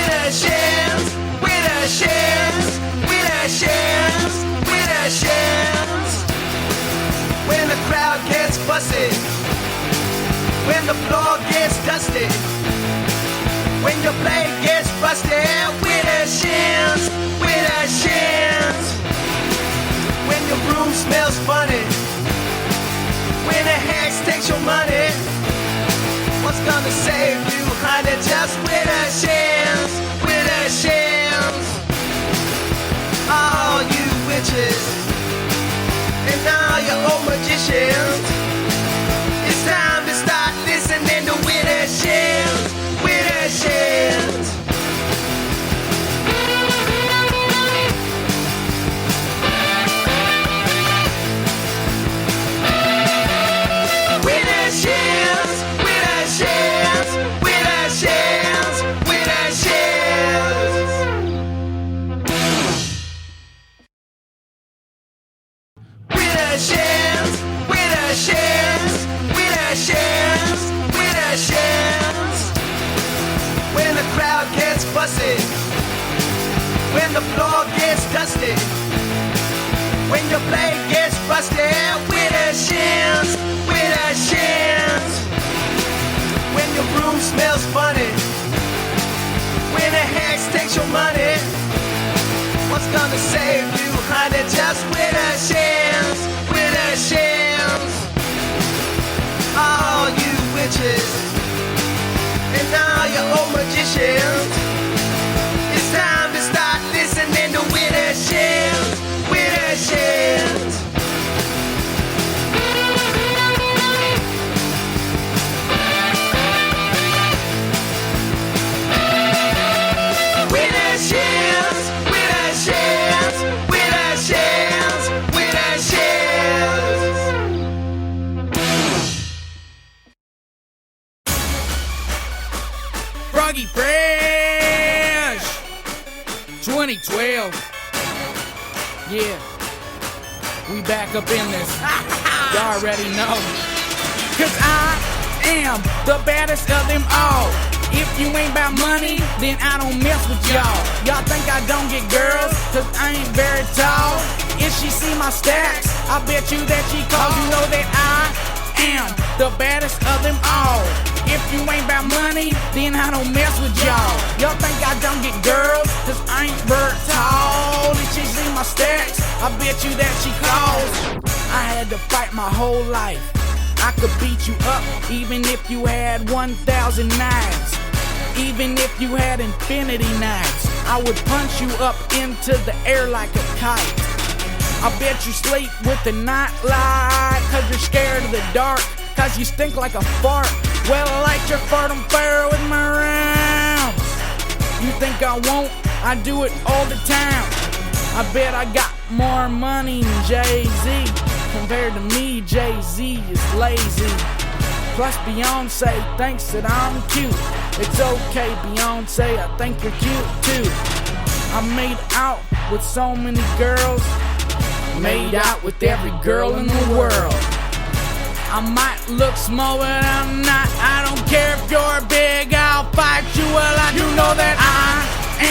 a chance, with a chance, with a chance, with a chance. When the crowd gets busted, when the floor gets dusty, when your blade gets busted, with a chance, with a chance. When your room smells funny, when a hex takes your money, what's gonna save you, honey? Just with a chance, with a chance. All you witches and all your old magicians, it's time to start listening to with a chance, with a chance. When the floor gets dusty, when your blade gets busted, with a chance, with a chance. When your room smells funny, when a hex takes your money, what's gonna save you, honey? Just with a chance, with a chance. All you witches and all your old magicians, it's time to start listening to with a chance, with a chance. With a chance, with a chance, with a chance, with a chance. Froggy Fresh 2012. Yeah, we back up in this. Y'all already know. Cause I am the baddest of them all. If you ain't about money, then I don't mess with y'all. Y'all think I don't get girls, cause I ain't very tall. If she see my stacks, I bet you that she calls. You know that I am the baddest of them all. If you ain't about money, then I don't mess with y'all. Y'all think I don't get girls, cause I ain't very tall. If she see my stacks, I bet you that she calls. I had to fight my whole life. I could beat you up even if you had 1,000 knives. Even if you had infinity knives, I would punch you up into the air like a kite. I bet you sleep with the night light, cause you're scared of the dark, cause you stink like a fart. Well, I light your fart on fire with my rounds. You think I won't? I do it all the time. I bet I got more money than Jay-Z. Compared to me, Jay-Z is lazy. Plus Beyonce thinks that I'm cute. It's okay, Beyonce, I think you're cute too. I made out with so many girls. Made out with every girl in the world. I might look small, but I'm not. I don't care if you're big, I'll fight you. Well, I do know that I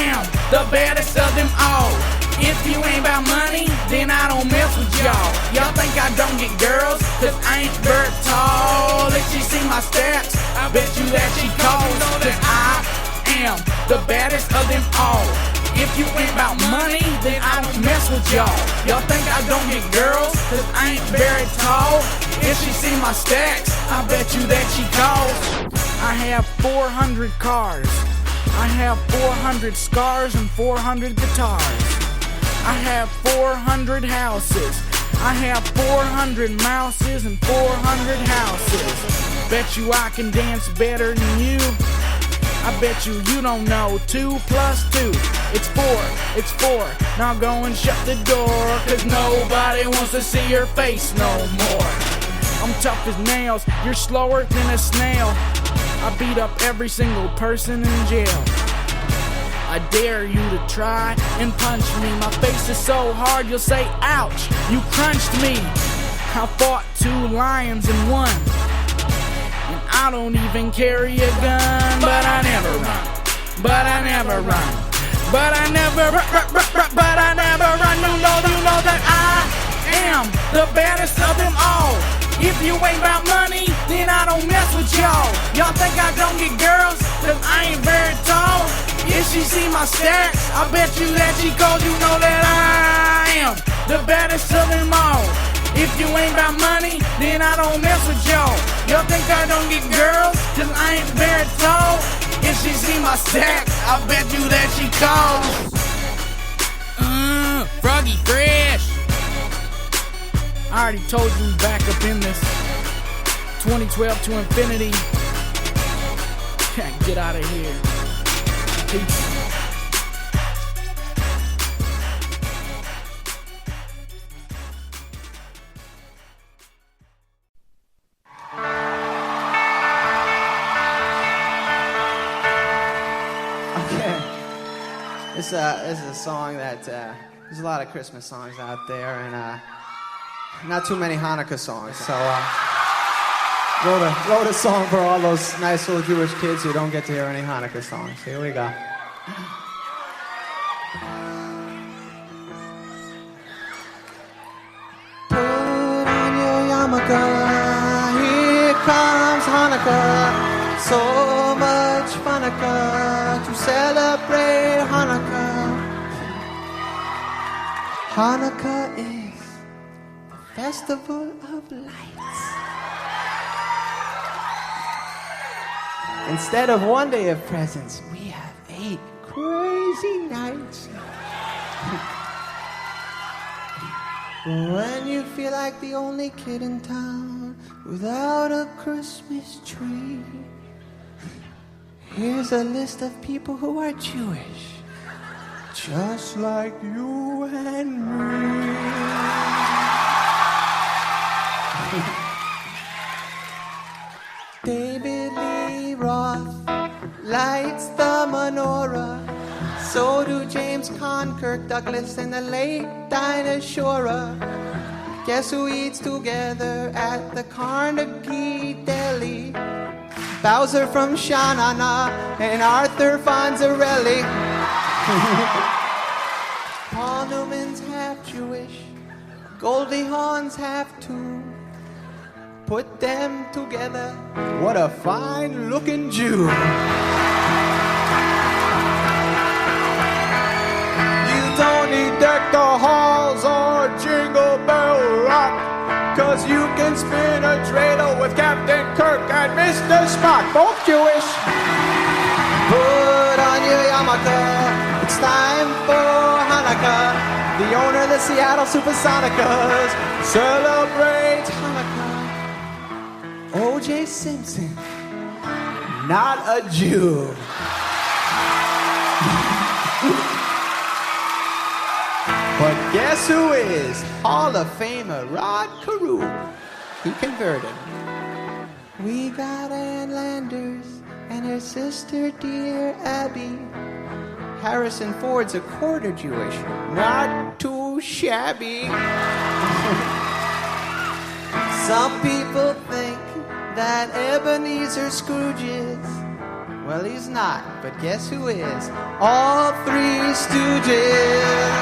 am the baddest of them all. If you ain't about money, then I don't mess with y'all. Y'all think I don't get girls, cause I ain't very tall. If she see my stats, I bet you that she calls. Cause I am the baddest of them all. If you ain't about money, then I don't mess with y'all. Y'all think I don't get girls, cause I ain't very tall. If she see my stacks, I bet you that she calls. I have 400 cars. I have 400 scars and 400 guitars. I have 400 houses. I have 400 mouses and 400 houses. Bet you I can dance better than you. I bet you don't know 2 plus 2. It's 4, it's 4. Now go and shut the door, cause nobody wants to see your face no more. I'm tough as nails, you're slower than a snail. I beat up every single person in jail. I dare you to try and punch me. My face is so hard you'll say, ouch, you crunched me. I fought 2 lions and 1. And I don't even carry a gun, but I never run. but I never run. But I never run. You know that I am the baddest of them all. If you ain't about money, then I don't mess with y'all. Y'all think I don't get girls, cause I ain't very tall. If she see my stats, I bet you that she calls. You know that I am the baddest of them all. If you ain't about money, then I don't mess with y'all. Y'all think I don't get girls, cause I ain't very tall. If she see my stacks, I bet you that she calls. Froggy Fresh. I already told you back up in this 2012 to infinity. Get out of here. Peace. This is a song that, there's a lot of Christmas songs out there, and not too many Hanukkah songs, so wrote a song for all those nice little Jewish kids who don't get to hear any Hanukkah songs. Here we go. Put on your yarmulke, here comes Hanukkah. So much Hanukkah to celebrate Hanukkah. Hanukkah is the festival of lights. Instead of one day of presents, we have 8 crazy nights. When you feel like the only kid in town without a Christmas tree, here's a list of people who are Jewish, just like you and me. David Lee Roth lights the menorah. So do James Caan, Kirk Douglas, and the late Dinah Shore. Guess who eats together at the Carnegie Deli? Bowser from Sha-Na-Na and Arthur Fonzarelli. Paul Newman's half Jewish, Goldie Hawn's half too. Put them together, what a fine-looking Jew. You don't need deck the halls or Jingle Bell Rock, 'cause you can spin a dreidel with Captain Kirk and Mr. Spock, both Jewish. Put on your yarmulke, it's time for Hanukkah. The owner of the Seattle Supersonicas celebrates Hanukkah. O.J. Simpson, not a Jew. But guess who is? Hall of Famer Rod Carew. He converted. We got Ann Landers and her sister, dear Abby. Harrison Ford's a quarter Jewish, not too shabby. Some people think that Ebenezer Scrooge is. Well, he's not, but guess who is? All 3 Stooges.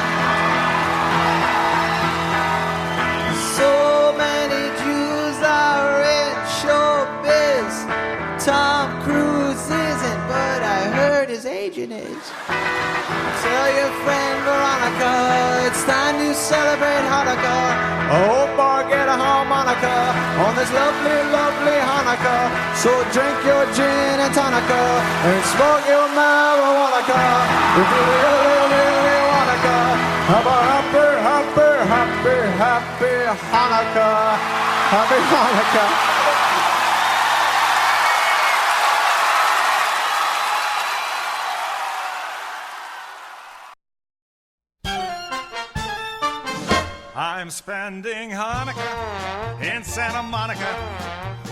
So many Jews are in showbiz. Tom Cruise isn't, but I heard his agent is. Tell your friend Veronica, it's time to celebrate Hanukkah. Oh, bar, get a harmonica on this lovely, lovely Hanukkah. So drink your gin and tonica and smoke your marijuana. If you really wanna have a happy, happy, happy, happy Hanukkah. Happy Hanukkah. I'm spending Hanukkah in Santa Monica,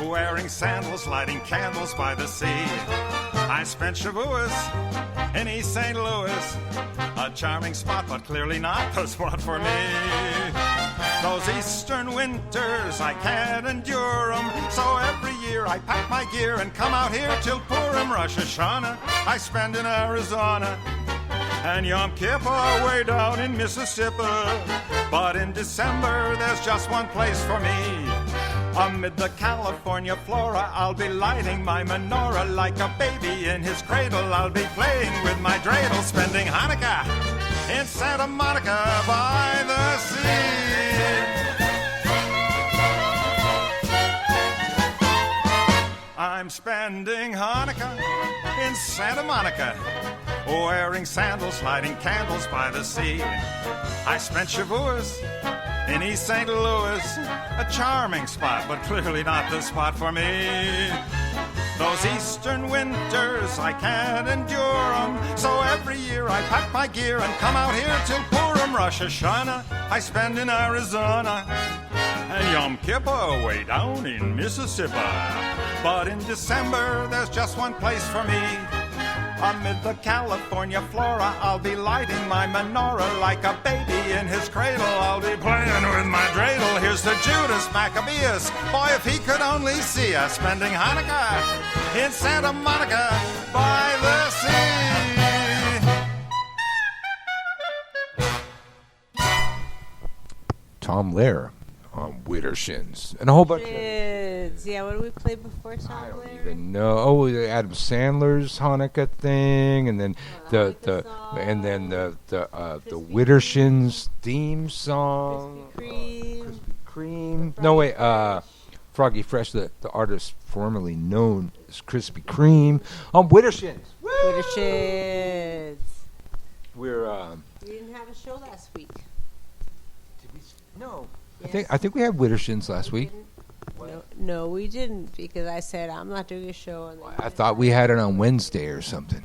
wearing sandals, lighting candles by the sea. I spent Shavuos in East St. Louis, a charming spot, but clearly not the spot for me. Those eastern winters, I can't endure 'em. So every year I pack my gear and come out here till Purim. Rosh Hashanah I spend in Arizona, and Yom Kippur way down in Mississippi. But in December there's just one place for me. Amid the California flora, I'll be lighting my menorah. Like a baby in his cradle, I'll be playing with my dreidel, spending Hanukkah in Santa Monica by the sea. I'm spending Hanukkah in Santa Monica, wearing sandals, lighting candles by the sea. I spent Shavuos in East St. Louis, a charming spot, but clearly not the spot for me. Those eastern winters, I can't endure 'em. So every year I pack my gear and come out here till Purim. Rosh Hashanah I spend in Arizona, and Yom Kippur way down in Mississippi. But in December there's just one place for me. Amid the California flora, I'll be lighting my menorah. Like a baby in his cradle, I'll be playing with my dreidel. Here's to Judas Maccabeus. Boy, if he could only see us spending Hanukkah in Santa Monica by the sea. Tom Lehrer on Widdershins and a whole bunch of... Yeah, what did we play before Tom I don't Lehrer? even know. Oh, Adam Sandler's Hanukkah thing, and then the Widdershins theme song. Krispy Kreme. No wait, Froggy Fresh, the artist formerly known as Krispy Kreme on Widdershins. Widdershins. We're We didn't have a show last week. did we? No. Yes. I think we had Widdershins last week. No, we didn't, because I said I'm not doing a show. And I thought we had it on Wednesday or something.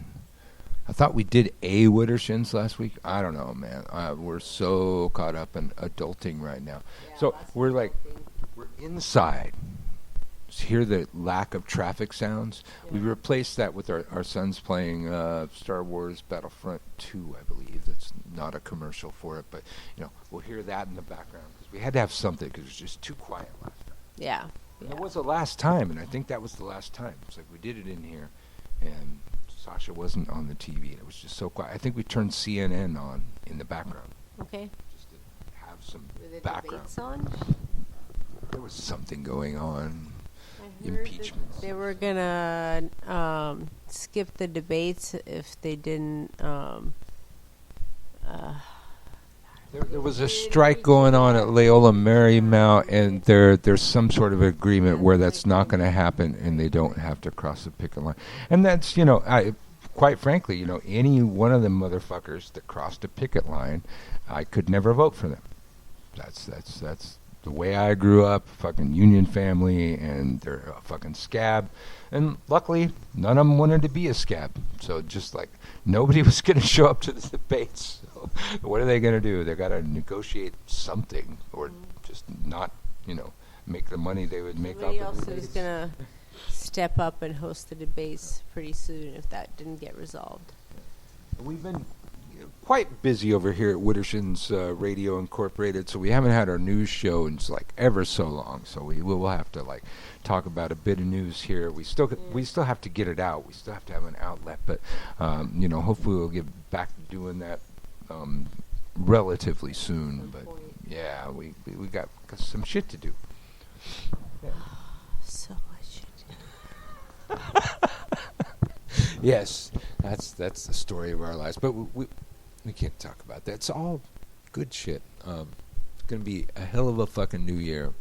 I thought we did a Widdershins last week. I don't know, man. We're so caught up in adulting right now. Yeah, So lots of we're like, adulting. we're inside. Just hear the lack of traffic sounds. We Yeah. replaced that with our sons playing Star Wars Battlefront 2, I believe. That's not a commercial for it, but we'll hear that in the background because we had to have something because it was just too quiet last time. Yeah. And it was the last time, and I think that was the last time. It's like we did it in here, and Sasha wasn't on the TV, and it was just so quiet. I think we turned CNN on in the background Okay. just to have some Were the background. debates on? There was something going on. I heard that Impeachments. they were gonna skip the debates if they didn't. There was a strike going on at Loyola Marymount, and there's some sort of agreement where that's not going to happen, and they don't have to cross the picket line. And that's, quite frankly, any one of them motherfuckers that crossed a picket line, I could never vote for them. That's the way I grew up, fucking Union family, and they're a fucking scab. And luckily, none of them wanted to be a scab. So just like nobody was going to show up to the debates. So what are they going to do? They got to negotiate something, or just not, make the money they would make Somebody off else the is debates. gonna step up and host the debates pretty soon if that didn't get resolved. We've been quite busy over here at Widdershins Radio Incorporated, so we haven't had our news show in like ever so long. So we will have to talk about a bit of news here. We still have to get it out. We still have to have an outlet, but hopefully we'll get back to doing that relatively soon. But yeah, we got some shit to do. So much shit. Yes, that's the story of our lives. But we can't talk about that. It's all good shit. It's gonna be a hell of a fucking new year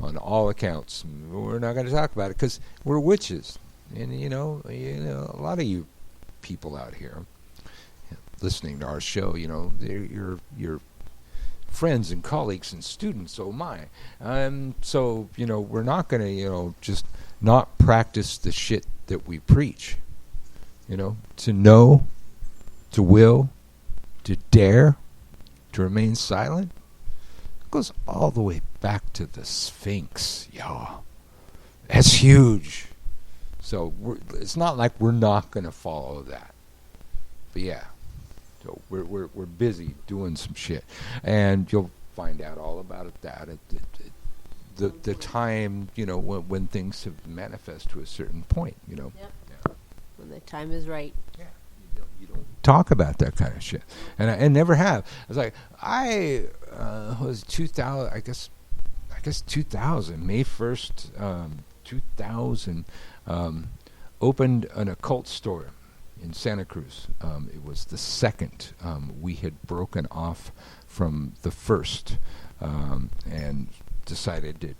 on all accounts. We're not gonna talk about it because we're witches, and a lot of you people out here listening to our show, they're your friends and colleagues and students. Oh my! So we're not gonna just not practice the shit that we preach. To know, to will, to dare, to remain silent. It goes all the way back to the Sphinx, y'all. That's huge. So it's not like we're not going to follow that. But yeah, so we're busy doing some shit, and you'll find out all about that at the time, when things have manifest to a certain point, Yep. Yeah. When the time is right. Yeah, you don't talk about that kind of shit, and I never have. I was like, was 2000, I guess 2000, May 1st, 2000, opened an occult store in Santa Cruz. It was the second. We had broken off from the first, and decided to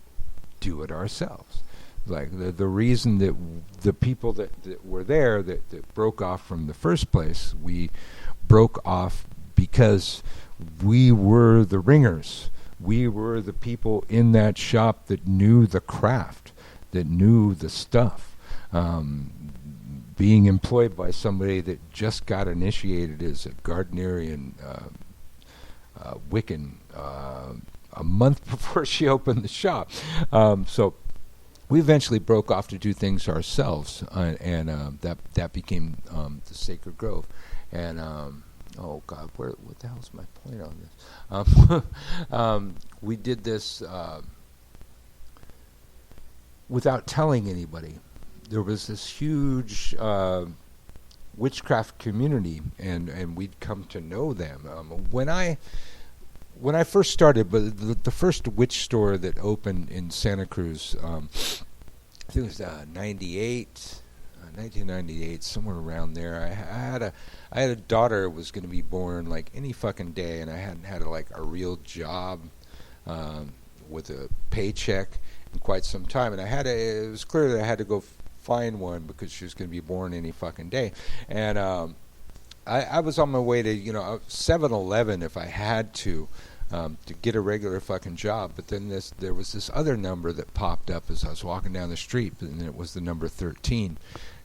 do it ourselves. Like the reason that the people that were there that broke off from the first place, we broke off because we were the ringers. We were the people in that shop that knew the craft, that knew the stuff. Being employed by somebody that just got initiated as a Gardnerian Wiccan a month before she opened the shop. So we eventually broke off to do things ourselves, and that became the Sacred Grove. And oh God, what the hell's my point on this? We did this without telling anybody. There was this huge witchcraft community, and we'd come to know them. When I first started, but the first witch store that opened in Santa Cruz, I think it was 1998, somewhere around there. I had a daughter who was going to be born like any fucking day, and I hadn't had a real job with a paycheck in quite some time, and it was clear that I had to go find one because she was going to be born any fucking day, and I was on my way to 7-Eleven if I had to get a regular fucking job. But then there was this other number that popped up as I was walking down the street, and it was the number 13,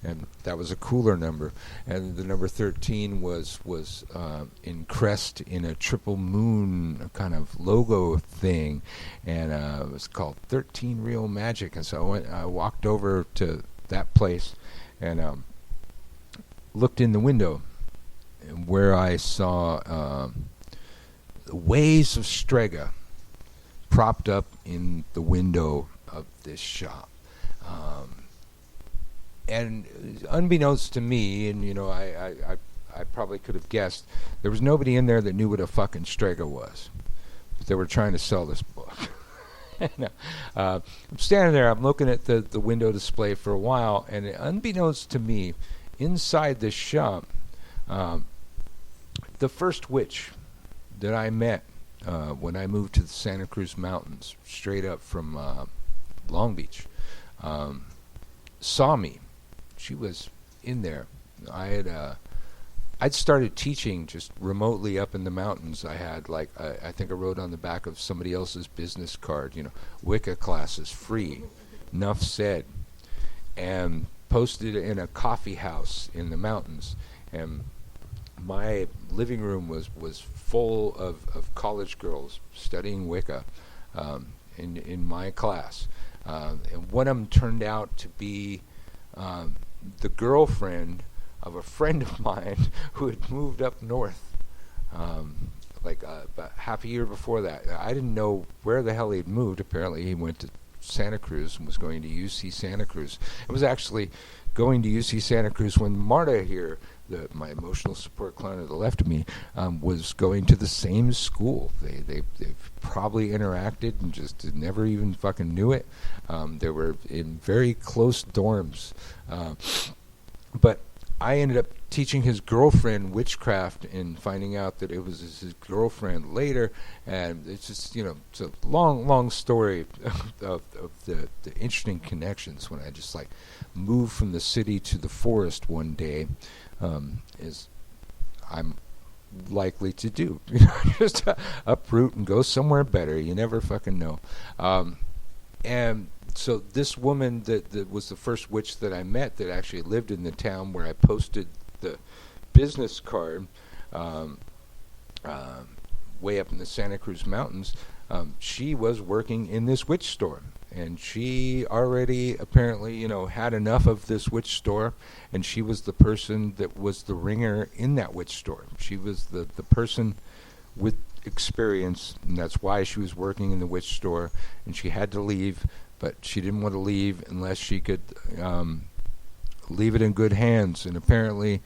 and that was a cooler number. And the number 13 was encrest in a triple moon kind of logo thing, and it was called 13 Real Magic. And so I walked over to that place and looked in the window, and where I saw the ways of Strega propped up in the window of this shop. And unbeknownst to me, and I probably could have guessed, there was nobody in there that knew what a fucking Strega was. But they were trying to sell this book. And, I'm standing there, I'm looking at the window display for a while, and unbeknownst to me, inside this shop, the first witch that I met when I moved to the Santa Cruz Mountains, straight up from Long Beach, saw me. She was in there. I'd started teaching just remotely up in the mountains. I had I think I wrote on the back of somebody else's business card, Wicca classes free, enough said, and posted it in a coffee house in the mountains. And my living room was full of college girls studying Wicca in my class. And one of them turned out to be the girlfriend of a friend of mine who had moved up north about half a year before that. I didn't know where the hell he'd moved. Apparently he went to Santa Cruz and was going to UC Santa Cruz. It was actually going to UC Santa Cruz when Marta here, my emotional support client to the left of me, was going to the same school. They've probably interacted and just never even fucking knew it. They were in very close dorms. But I ended up teaching his girlfriend witchcraft and finding out that it was his girlfriend later. And it's just, it's a long story of the interesting connections when I just moved from the city to the forest one day. Is I'm likely to do. Just uproot and go somewhere better. You never fucking know. And so this woman that was the first witch that I met that actually lived in the town where I posted the business card way up in the Santa Cruz Mountains, she was working in this witch store. And she already apparently, had enough of this witch store, and she was the person that was the ringer in that witch store. She was the person with experience, and that's why she was working in the witch store, and she had to leave, but she didn't want to leave unless she could leave it in good hands. And apparently,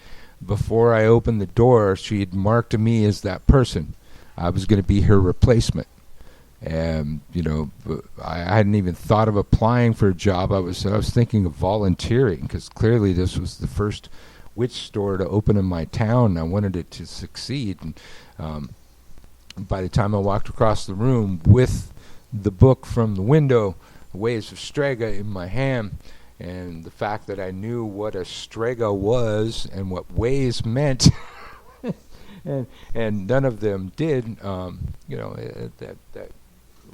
before I opened the door, she had marked me as that person. I was going to be her replacement. And, I hadn't even thought of applying for a job. I was thinking of volunteering, because clearly this was the first witch store to open in my town. I wanted it to succeed. And by the time I walked across the room with the book from the window, Ways of Strega in my hand, and the fact that I knew what a strega was and what ways meant, and none of them did, that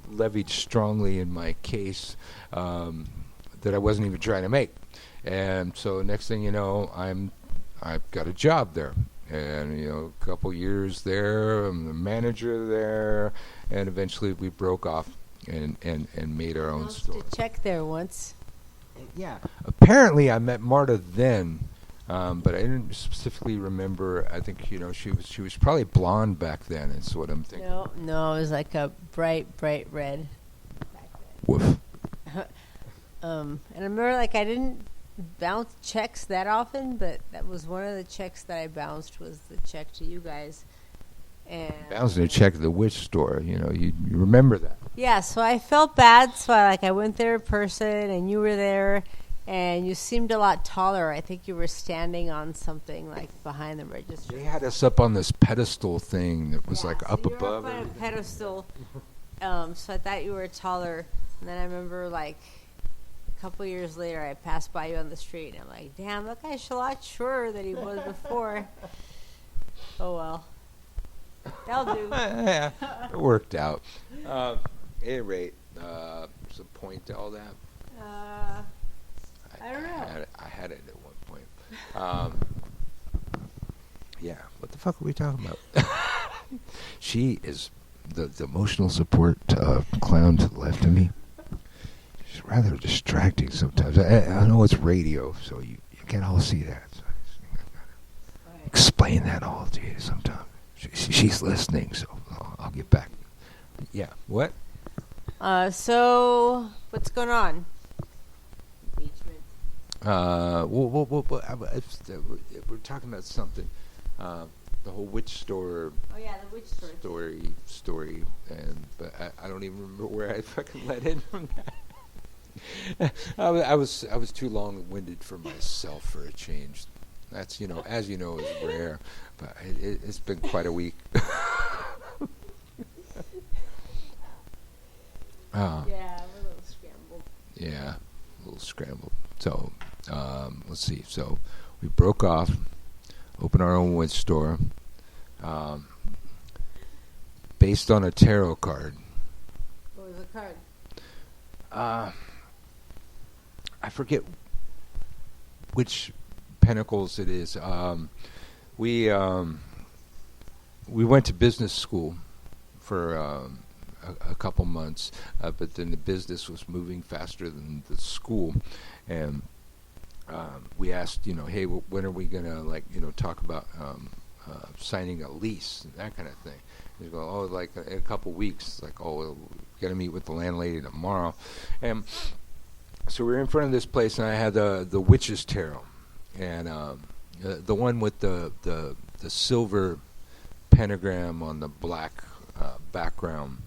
levied strongly in my case that I wasn't even trying to make. And so next thing you know, I've got a job there, and a couple years there, I'm the manager there, and eventually we broke off and made our own store. To check there once. Yeah. Apparently, I met Marta then, but I didn't specifically remember. I think she was probably blonde back then. Is what I'm thinking. No, it was like a bright red. Woof. And I remember, I didn't bounce checks that often, but that was one of the checks that I bounced, was the check to you guys. And bouncing a check at the witch store. You remember that. Yeah, so I felt bad, so I went there in person, and you were there, and you seemed a lot taller. I think you were standing on something behind the register. They had us up on this pedestal thing that was up you were above. up on a pedestal, so I thought you were taller. And then I remember a couple years later, I passed by you on the street, and I'm like, damn, that guy's a lot shorter than he was before. Oh well. That'll do. Yeah, it worked out. At any rate, there's a point to all that. I don't know. I had it at one point. Yeah, what the fuck are we talking about? She is the emotional support clown to the left of me. She's rather distracting sometimes. I know it's radio, so you can't all see that. So I gotta explain that all to you sometime. She's listening, so I'll get back. Yeah. What? So what's going on? We're talking about something. The whole witch store. Oh yeah, the witch store. Story, but I don't even remember where I fucking let in from that. I was too long-winded for myself for a change. That's as you know, is rare, but it's been quite a week. Yeah, we're a little scrambled. Yeah, a little scrambled. So, let's see. So, we broke off, opened our own witch store, based on a tarot card. What was the card? I forget which pentacles it is. We went to business school for a couple months, but then the business was moving faster than the school, and we asked, hey, when are we gonna talk about signing a lease and that kind of thing? They go, in a couple weeks. It's we gotta meet with the landlady tomorrow, and so we were in front of this place, and I had the witch's tarot, and the one with the silver pentagram on the black background.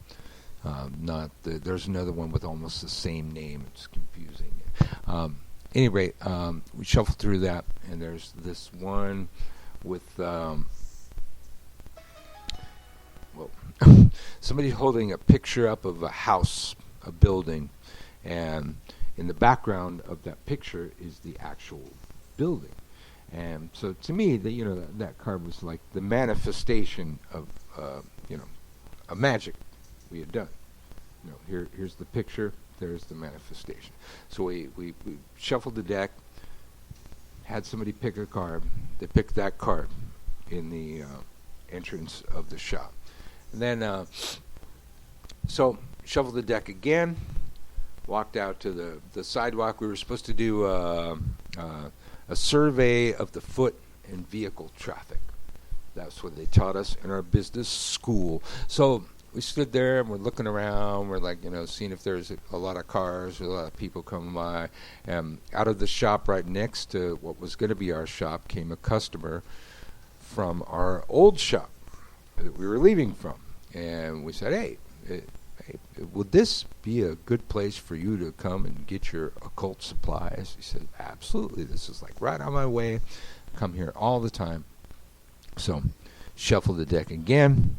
There's another one with almost the same name. It's confusing. Any rate, we shuffled through that, and there's this one with somebody holding a picture up of a house, a building, and in the background of that picture is the actual building. And so to me, that card was like the manifestation of a magic we had done. Here's the picture, there's the manifestation. So we shuffled the deck, had somebody pick a card. They picked that card in the entrance of the shop. And then, so shuffled the deck again, walked out to the sidewalk. We were supposed to do a survey of the foot and vehicle traffic. That's what they taught us in our business school. So we stood there and we're looking around. We're like, seeing if there's a lot of cars, a lot of people coming by. Out of the shop right next to what was going to be our shop came a customer from our old shop that we were leaving from. And we said, hey, would this be a good place for you to come and get your occult supplies? He said, absolutely. This is like right on my way. Come here all the time. So shuffled the deck again,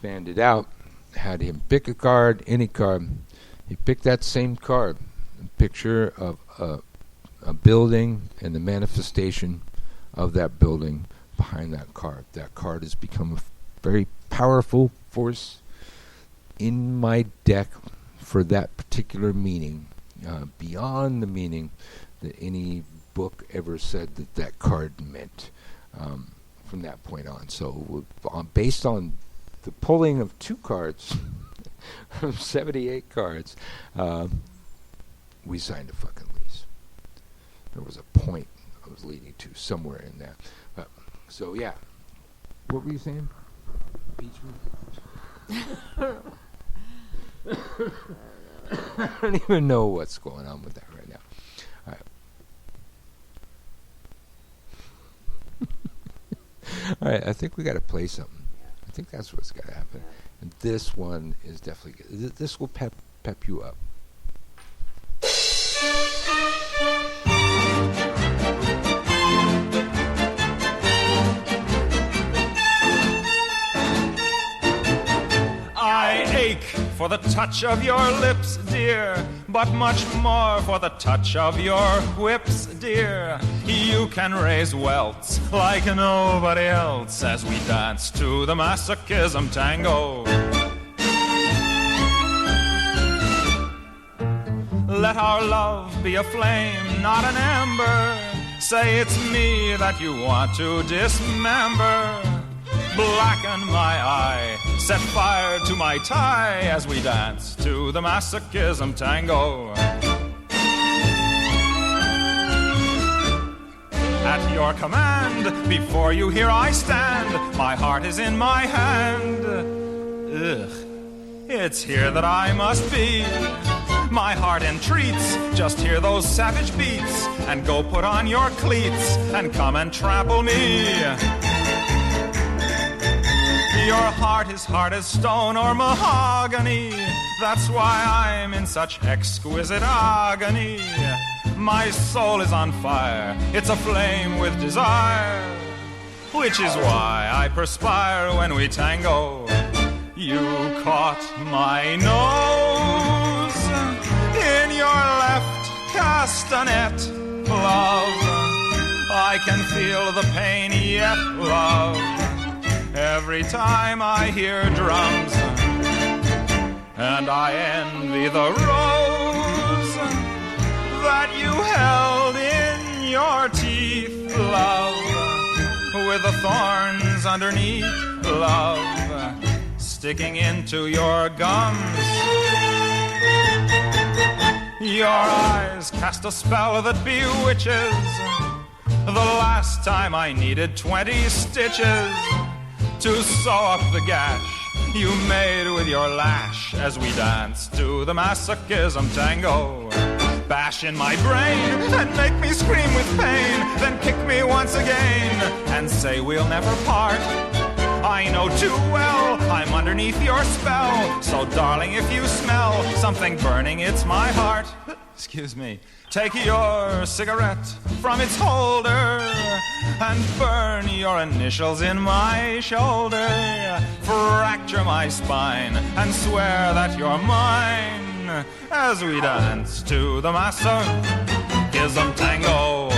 fanned it out, had him pick a card, any card. He picked that same card, a picture of a building and the manifestation of that building behind that card. That card has become a very powerful force in my deck for that particular meaning, beyond the meaning that any book ever said that card meant from that point on. So based on the pulling of 2 cards from 78 cards, we signed a fucking lease. There was a point I was leading to somewhere in that. So yeah, what were you saying? Impeachment? I don't even know what's going on with that right now. All right. All right, I think we got to play something. I think that's what's got to happen. And this one is definitely good. This will pep you up. I ache for the touch of your lips, dear, but much more for the touch of your whips, dear. You can raise welts like nobody else as we dance to the masochism tango. Let our love be a flame, not an ember. Say it's me that you want to dismember. Blacken my eye, set fire to my tie as we dance to the masochism tango. At your command, before you here I stand. My heart is in my hand. Ugh, it's here that I must be. My heart entreats, just hear those savage beats, and go put on your cleats and come and trample me. Your heart is hard as stone or mahogany. That's why I'm in such exquisite agony. My soul is on fire, it's aflame with desire, which is why I perspire when we tango. You caught my nose in your left castanet, love. I can feel the pain yet, love, every time I hear drums. And I envy the rose that you held in your teeth, love, with the thorns underneath, love, sticking into your gums. Your eyes cast a spell that bewitches. The last time I needed 20 stitches to sew up the gash you made with your lash as we dance to the masochism tango. Bash in my brain and make me scream with pain, then kick me once again and say we'll never part. I know too well I'm underneath your spell, so darling, if you smell something burning, it's my heart. Excuse me. Take your cigarette from its holder and burn your initials in my shoulder. Fracture my spine and swear that you're mine as we dance to the masochism tango.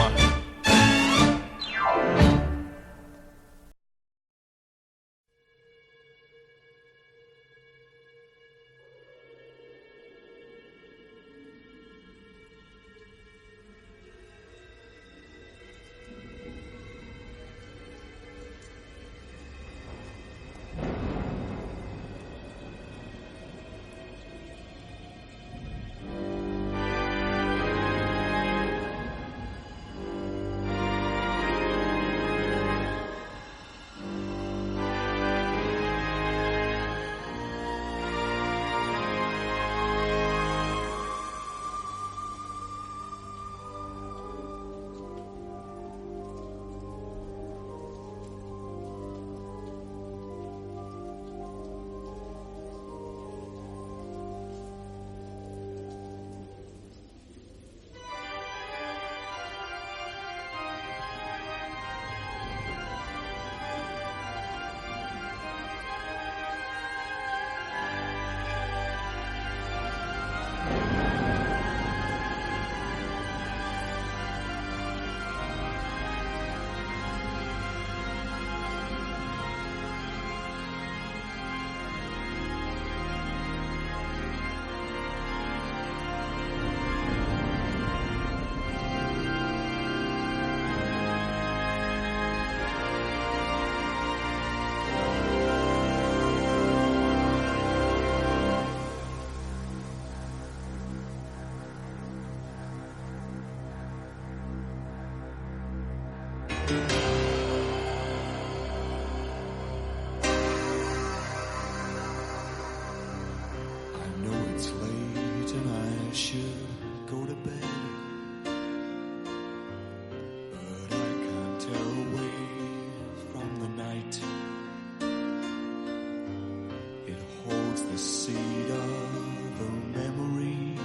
seed of a memory.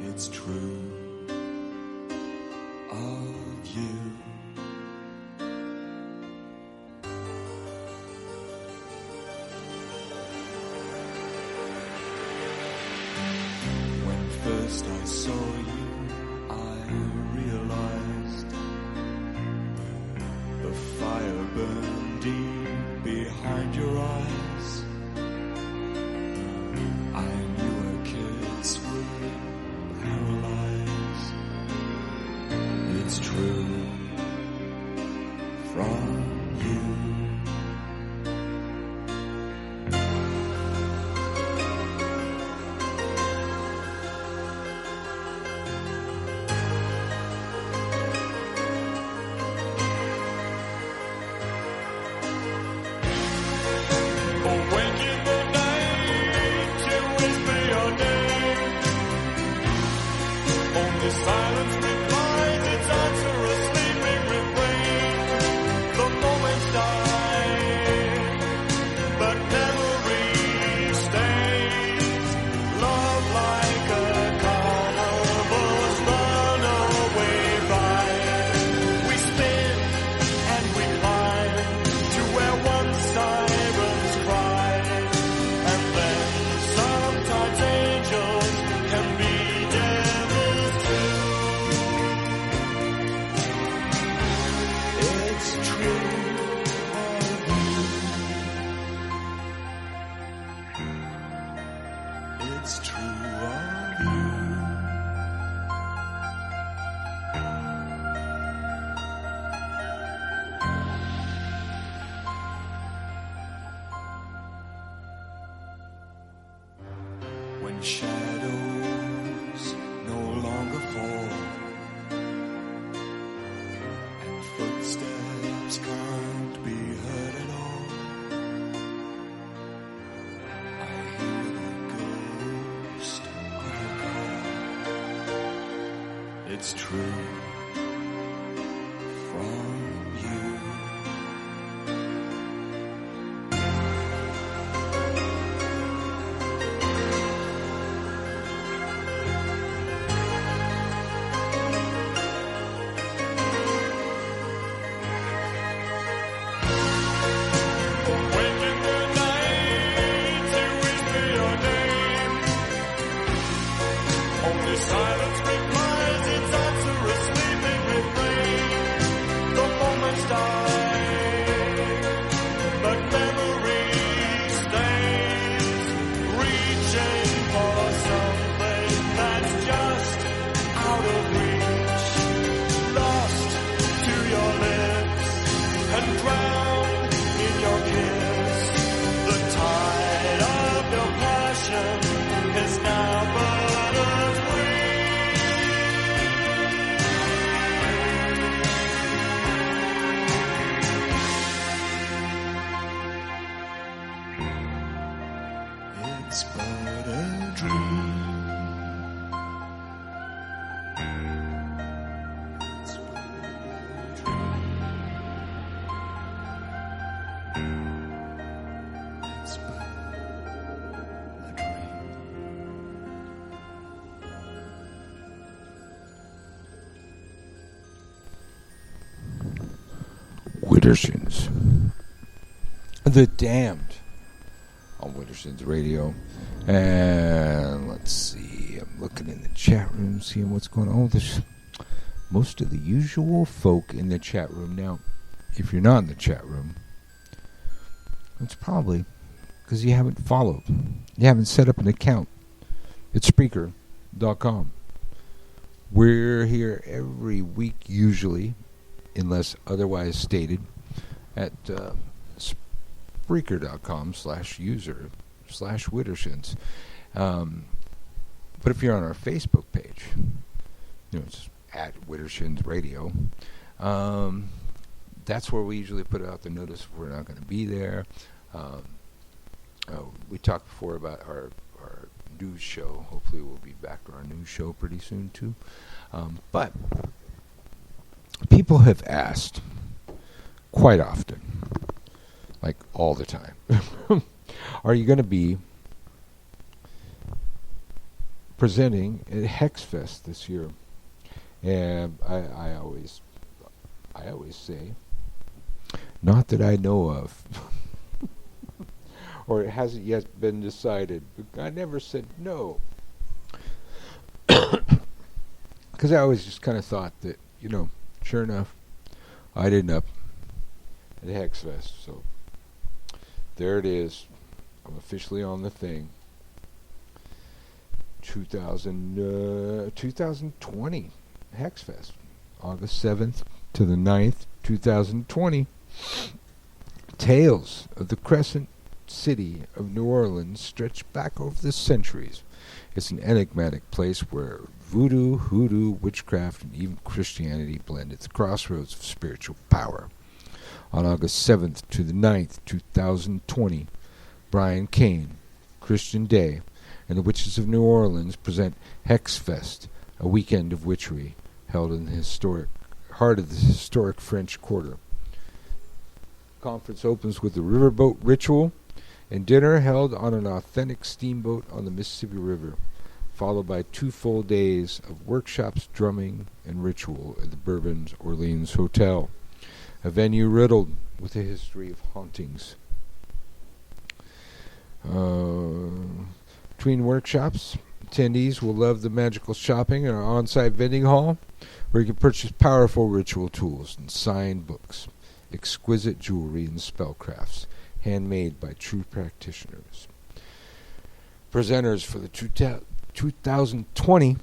It's true of you. When first I saw you, I realized the fire burned deep behind your eyes. I knew her kids were paralyzed. It's true from you. Awake in the night to whisper your name. Only silence replies its answer, a sleeping refrain. The moments die, but memory stays. Love like a carnival's runaway ride. We spin and we climb to where one sirens cry, and then sometimes angels can be devils too. It's true of you. It's true of you. When shadows no longer fall and footsteps can't be heard at all, I hear the ghost of a call. It's true from you. Awake in the night to whisper your name. Only silence replies its answer, a sleeping refrain. The moments die, but memory stays. Reaching for something that's just out of reach. Lost to your lips and drowned in your kiss. The tide of your passion is now but a dream. It's but a dream. It's but a dream. It's but a dream. Widdershins. The Damned on Widdershins Radio. And let's see. I'm looking in the chat room, seeing what's going on. There's most of the usual folk in the chat room. Now, if you're not in the chat room, it's probably because you haven't followed. You haven't set up an account. It's Spreaker.com. We're here every week, usually, unless otherwise stated, at Spreaker.com/user/Widdershins. But if you're on our Facebook page, it's at Widdershins Radio. That's where we usually put out the notice if we're not going to be there. We talked before about our news show. Hopefully we'll be back to our news show pretty soon too. But people have asked quite often, like all the time, are you going to be presenting at Hexfest this year? And I always say, not that I know of, or it hasn't yet been decided. But I never said no, because I always just kind of thought that, sure enough, I'd end up at Hexfest. So there it is. I'm officially on the thing. 2020 Hexfest, August 7th to the 9th, 2020. Tales of the Crescent City of New Orleans stretch back over the centuries. It's an enigmatic place where voodoo, hoodoo, witchcraft, and even Christianity blend at the crossroads of spiritual power. On August 7th to the 9th, 2020, Brian Kane, Christian Day, and the Witches of New Orleans present Hexfest, a weekend of witchery held in the heart of the historic French Quarter. Conference opens with a riverboat ritual and dinner held on an authentic steamboat on the Mississippi River, followed by 2 full days of workshops, drumming, and ritual at the Bourbon Orleans Hotel, a venue riddled with a history of hauntings. Between workshops, attendees will love the magical shopping in our on-site vending hall, where you can purchase powerful ritual tools and signed books, exquisite jewelry and spellcrafts, handmade by true practitioners. Presenters for the 2020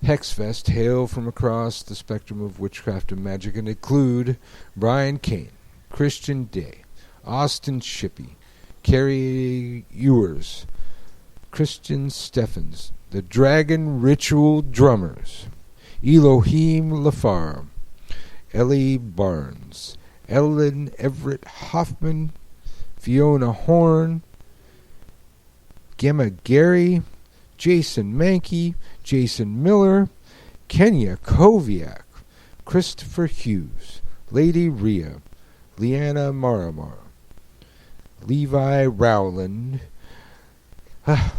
Hexfest hail from across the spectrum of witchcraft and magic and include Brian Kane, Christian Day, Austin Shippey, Carrie Ewers, Christian Steffens, the Dragon Ritual Drummers, Elohim Lafar, Ellie Barnes, Ellen Everett Hoffman, Fiona Horn, Gemma Gary, Jason Mankey, Jason Miller, Kenya Koviak, Christopher Hughes, Lady Rhea, Leanna Maramar, Levi Rowland, God,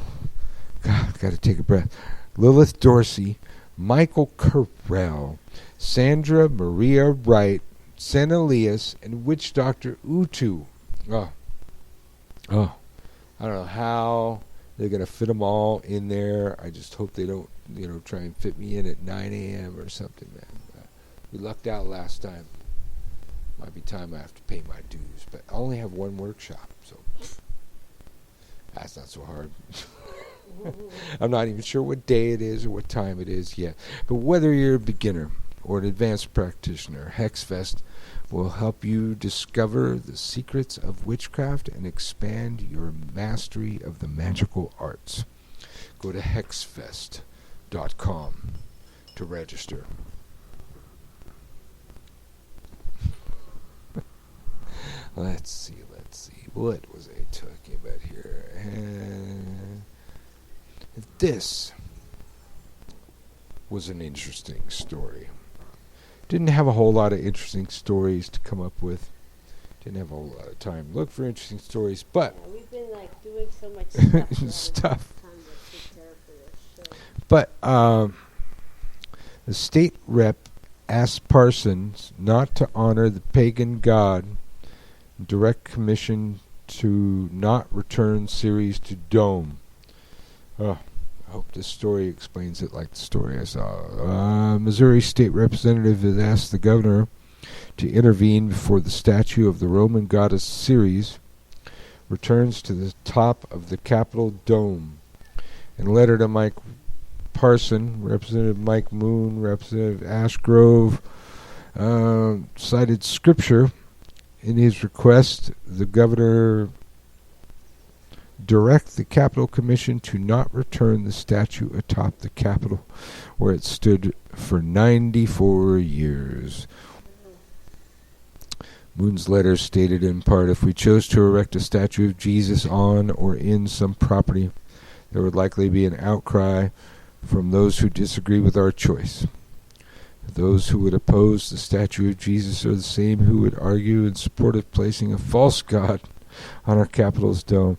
gotta take a breath, Lilith Dorsey, Michael Carell, Sandra Maria Wright, Sen Elias, and Witch Doctor Utu. I don't know how they're going to fit them all in there. I just hope they don't, try and fit me in at 9 a.m. or something, man. We lucked out last time. Might be time I have to pay my dues, but I only have one workshop, so that's not so hard. I'm not even sure what day it is or what time it is yet. But whether you're a beginner or an advanced practitioner, Hexfest will help you discover the secrets of witchcraft and expand your mastery of the magical arts. Go to hexfest.com to register. Let's see. What was I talking about here? This was an interesting story. Didn't have a whole lot of interesting stories to come up with. Didn't have a whole lot of time to look for interesting stories, but Yeah, we've been doing so much stuff. Time to prepare for this show. But the state rep asked Parsons not to honor the pagan god, direct commission to not return series to Dome. I hope this story explains it like the story I saw. Missouri State Representative has asked the governor to intervene before the statue of the Roman goddess Ceres returns to the top of the Capitol Dome. In a letter to Mike Parson, Representative Mike Moon, Representative Ashgrove cited scripture. In his request, the governor direct the Capitol Commission to not return the statue atop the Capitol, where it stood for 94 years. Moon's letter stated in part, if we chose to erect a statue of Jesus on or in some property, there would likely be an outcry from those who disagree with our choice. Those who would oppose the statue of Jesus are the same who would argue in support of placing a false god on our Capitol's dome.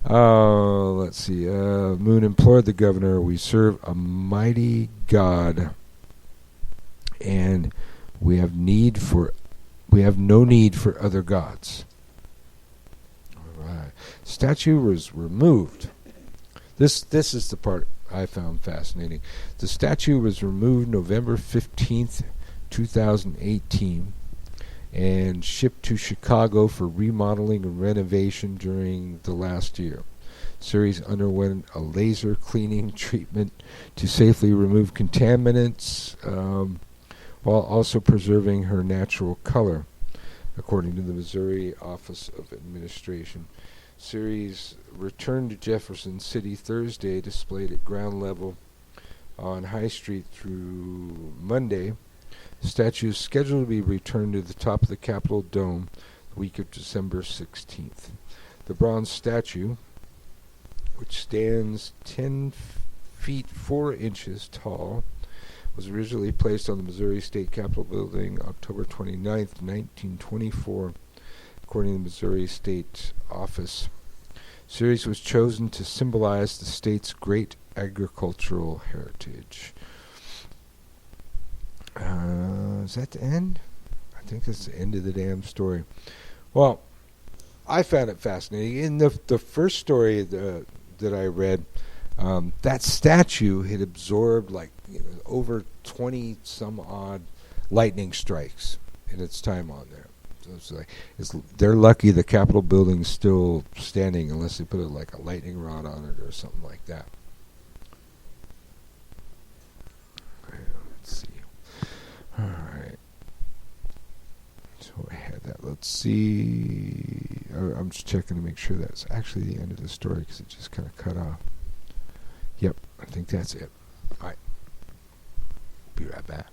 Let's see. Moon implored the governor, "We serve a mighty God, and we have no need for other gods." All right. Statue was removed. This is the part I found fascinating. The statue was removed November 15th, 2018, and shipped to Chicago for remodeling and renovation during the last year. Ceres underwent a laser cleaning treatment to safely remove contaminants, while also preserving her natural color, according to the Missouri Office of Administration. Ceres returned to Jefferson City Thursday, displayed at ground level on High Street through Monday. The statue is scheduled to be returned to the top of the Capitol Dome the week of December 16th. The bronze statue, which stands 10 feet 4 inches tall, was originally placed on the Missouri State Capitol building October 29th, 1924, according to the Missouri State Office. Ceres was chosen to symbolize the state's great agricultural heritage. Is that the end? I think that's the end of the damn story. Well, I found it fascinating. In the first story that I read, that statue had absorbed over 20 some odd lightning strikes in its time on there. So they're lucky the Capitol building's still standing unless they put a lightning rod on it or something like that. Let's see. All right. So I had that. Let's see. I'm just checking to make sure that's actually the end of the story because it just kind of cut off. Yep, I think that's it. All right. Be right back.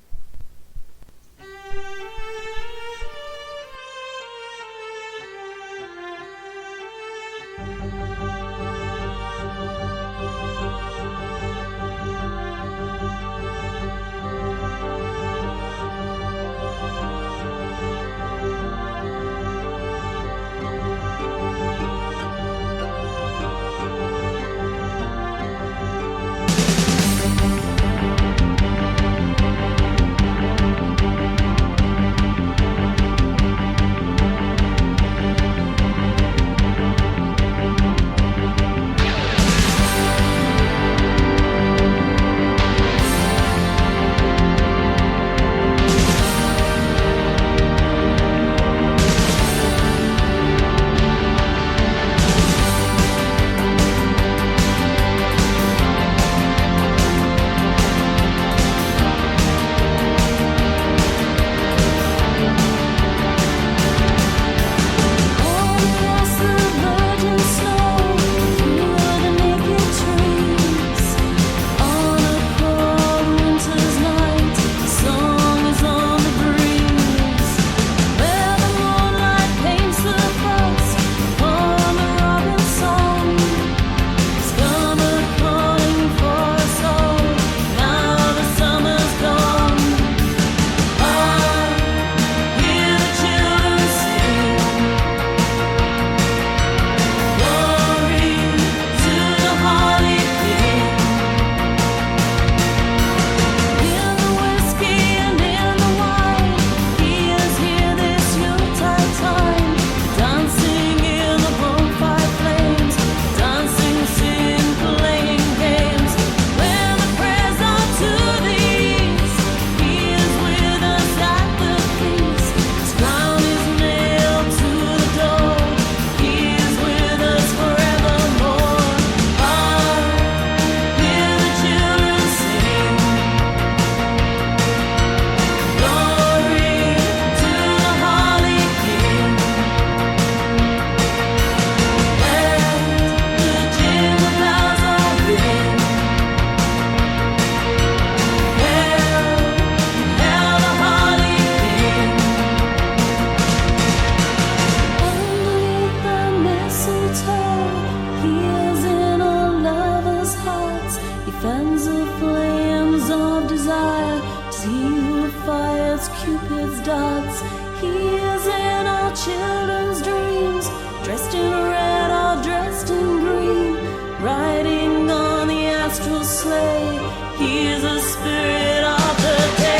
Cupid's darts. He is in our children's dreams. dressed in red, all dressed in green, riding on the astral sleigh. He is a spirit of the day.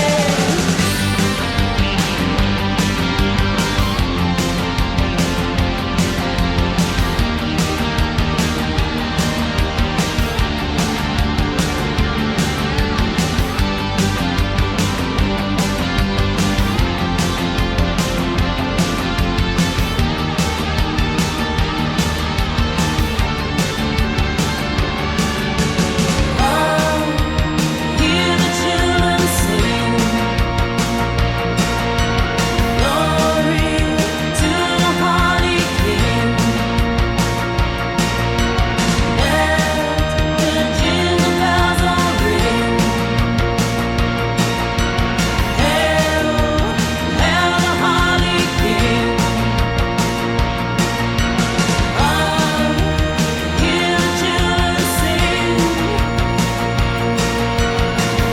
Hear the children sing, glory to the Holy King. Let the jingle bells all ring. Hail, hail the Holy King. Hear the children sing,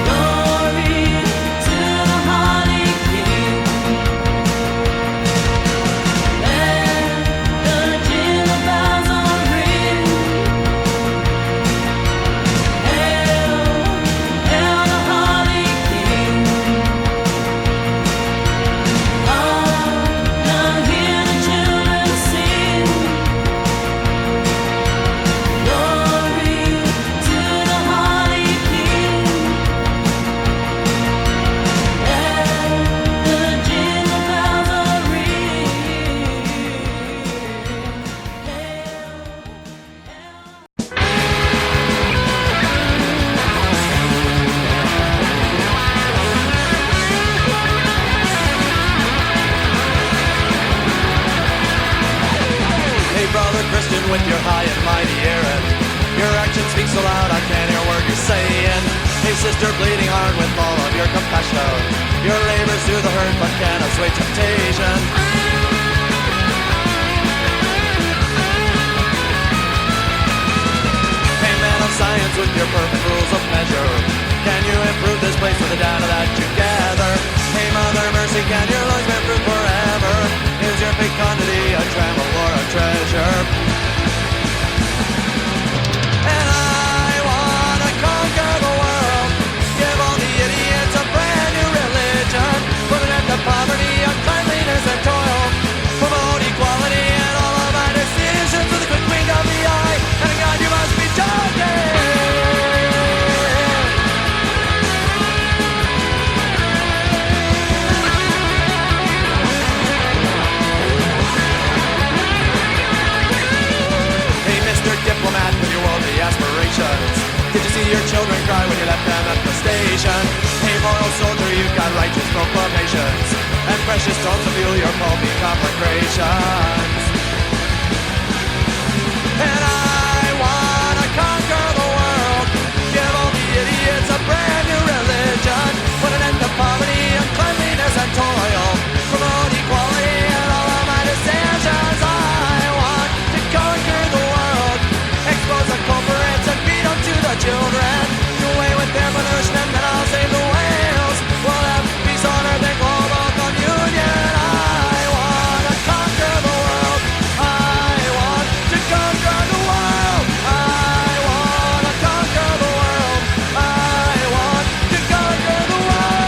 glory to the Holy King. Let the jingle bells all ring. Hail, hail the Holy King. Now hear the children sing, glory to the Holy King. Let the jingle bells all ring. Hey, brother Christian, with your high and mighty errand, your actions speak so loud I can't hear a word you're saying. Hey, sister, bleeding heart, with all of your compassion, your labors do the hurt but can't assuage temptation. Hey, man of science, with your perfect rules of measure, can you improve this place with the data that you gather? Hey, Mother Mercy, can your lungs bear fruit forever? Is your fecundity a tremble or a treasure? And I wanna conquer the world, give all the idiots a brand new religion, put an end to poverty, uncleanliness and toil, promote equality in all of my decisions with a quick wink of the eye, and God, you must be joking. Hey, Mr. Diplomat, with your worldly aspirations, did you see your children cry when you left them at the station? Hey, moral soldier, you've got righteous proclamations, and precious stones to fuel your pulpy conflagrations. And I wanna conquer the world, give all the idiots a brand new religion, put an end to poverty, uncleanliness and toil, promote equality in all of my decisions. I want to conquer the world, expose the culprits and feed them to the children, do away with their pollution and then I'll save the whales. We'll have peace on earth and global communion. I want to conquer the world, I want to conquer the world, I want to conquer the world, I want to conquer the world.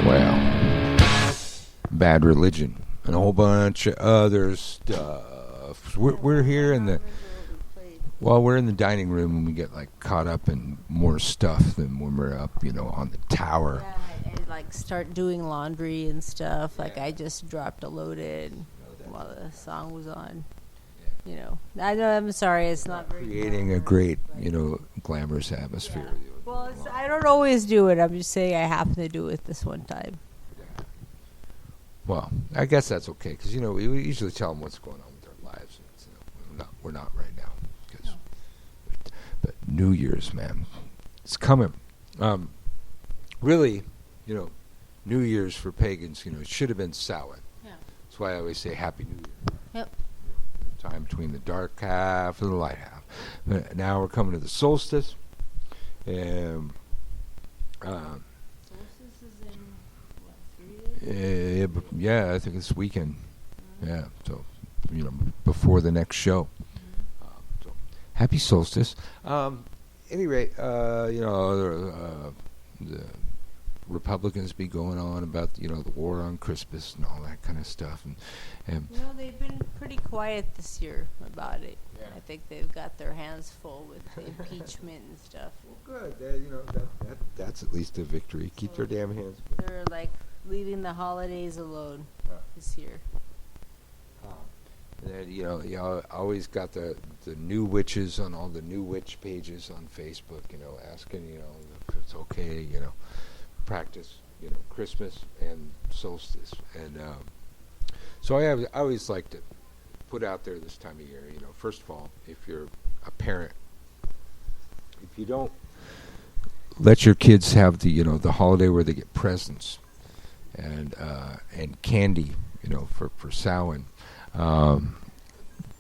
Well, Bad Religion and a whole bunch of other stuff. We're here in the we're in the dining room and we get like caught up in more stuff than when we're up, on the tower. Yeah, I like start doing laundry and stuff. Like I just dropped a load in while the song was on. I know. I'm sorry, it's not very Creating a great, glamorous atmosphere. Well, I don't always do it. I'm just saying I happen to do it this one time. Well, I guess that's okay because we usually tell them what's going on with their lives. We're not right now. But New Year's, man, it's coming. Really, New Year's for pagans, it should have been Samhain. Yeah. That's why I always say Happy New Year. Yep. Time between the dark half and the light half. But now we're coming to the solstice, and Solstice is in, what, 3 days? Yeah, I think it's weekend. Yeah, so before the next show. So happy solstice. Any rate, the Republicans be going on about the war on Christmas and all that kind of stuff, and They've been pretty quiet this year about it. Yeah. I think they've got their hands full with the impeachment and stuff. good. That's at least a victory. Keep their damn hands. They're like leaving the holidays alone this year. And you always got the new witches on all the new witch pages on Facebook, asking, if it's okay, practice, Christmas and solstice. And so I always like to put out there this time of year, first of all, if you're a parent, if you don't let your kids have the holiday where they get presents and candy, for Samhain,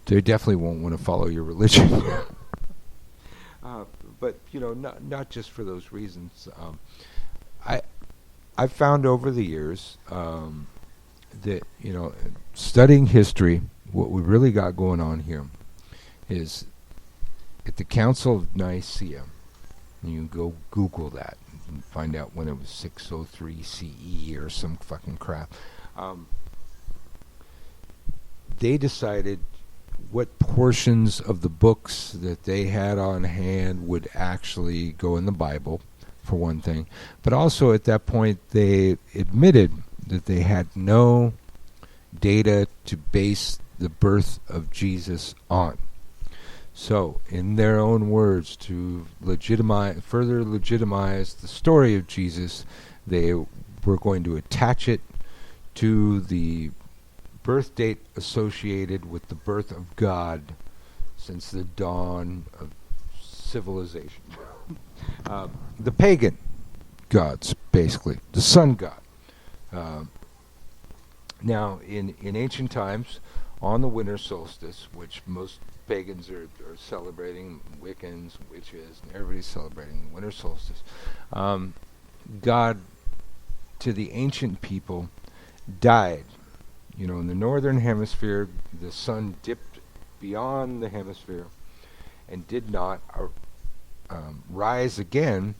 they definitely won't want to follow your religion. But not just for those reasons. I've found over the years that studying history, what we really got going on here is at the Council of Nicaea. And you can go Google that and find out when it was 603 CE or some fucking crap. They decided what portions of the books that they had on hand would actually go in the Bible, for one thing. But also at that point, they admitted that they had no data to base the birth of Jesus on. So, in their own words, to further legitimize the story of Jesus, they were going to attach it to the birth date associated with the birth of God since the dawn of civilization. The pagan gods, basically, the sun god. Now, in ancient times, on the winter solstice, which most pagans are celebrating, Wiccans, witches, and everybody's celebrating the winter solstice, God, to the ancient people, died. In the northern hemisphere, the sun dipped beyond the hemisphere and did not rise again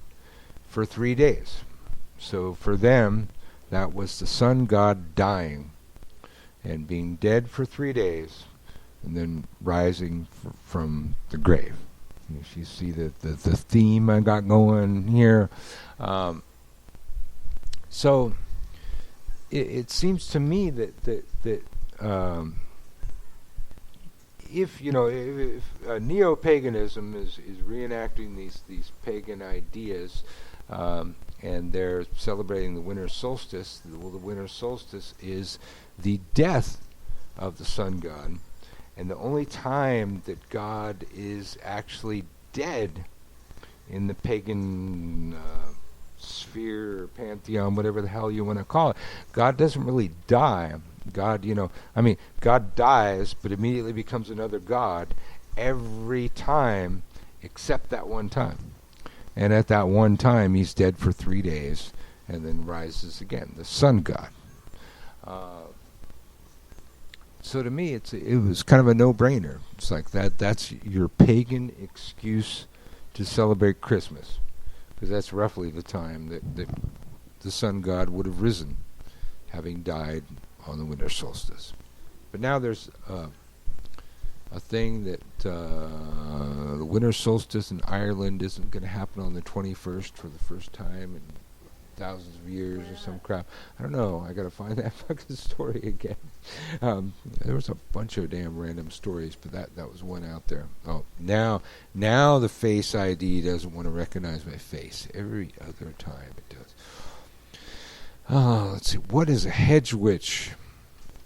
for 3 days. So for them, that was the sun god dying and being dead for 3 days and then rising from the grave. If you see the theme I got going here. So it seems to me that if neo-paganism is reenacting these pagan ideas, and they're celebrating the winter solstice, the winter solstice is the death of the sun god, and the only time that God is actually dead in the pagan sphere or pantheon, whatever the hell you want to call it. God doesn't really die. God, God dies, but immediately becomes another God every time except that one time. And at that one time, he's dead for 3 days and then rises again, the sun god. So to me, it was kind of a no-brainer. It's like that's your pagan excuse to celebrate Christmas, because that's roughly the time that the sun god would have risen, having died on the winter solstice. But now there's a thing that the winter solstice in Ireland isn't going to happen on the 21st for the first time in thousands of years or some crap. I don't know. I got to find that fucking story again. There was a bunch of damn random stories, but that was one out there. Oh, now the Face ID doesn't want to recognize my face. Every other time it does. Let's see. What is a hedge witch?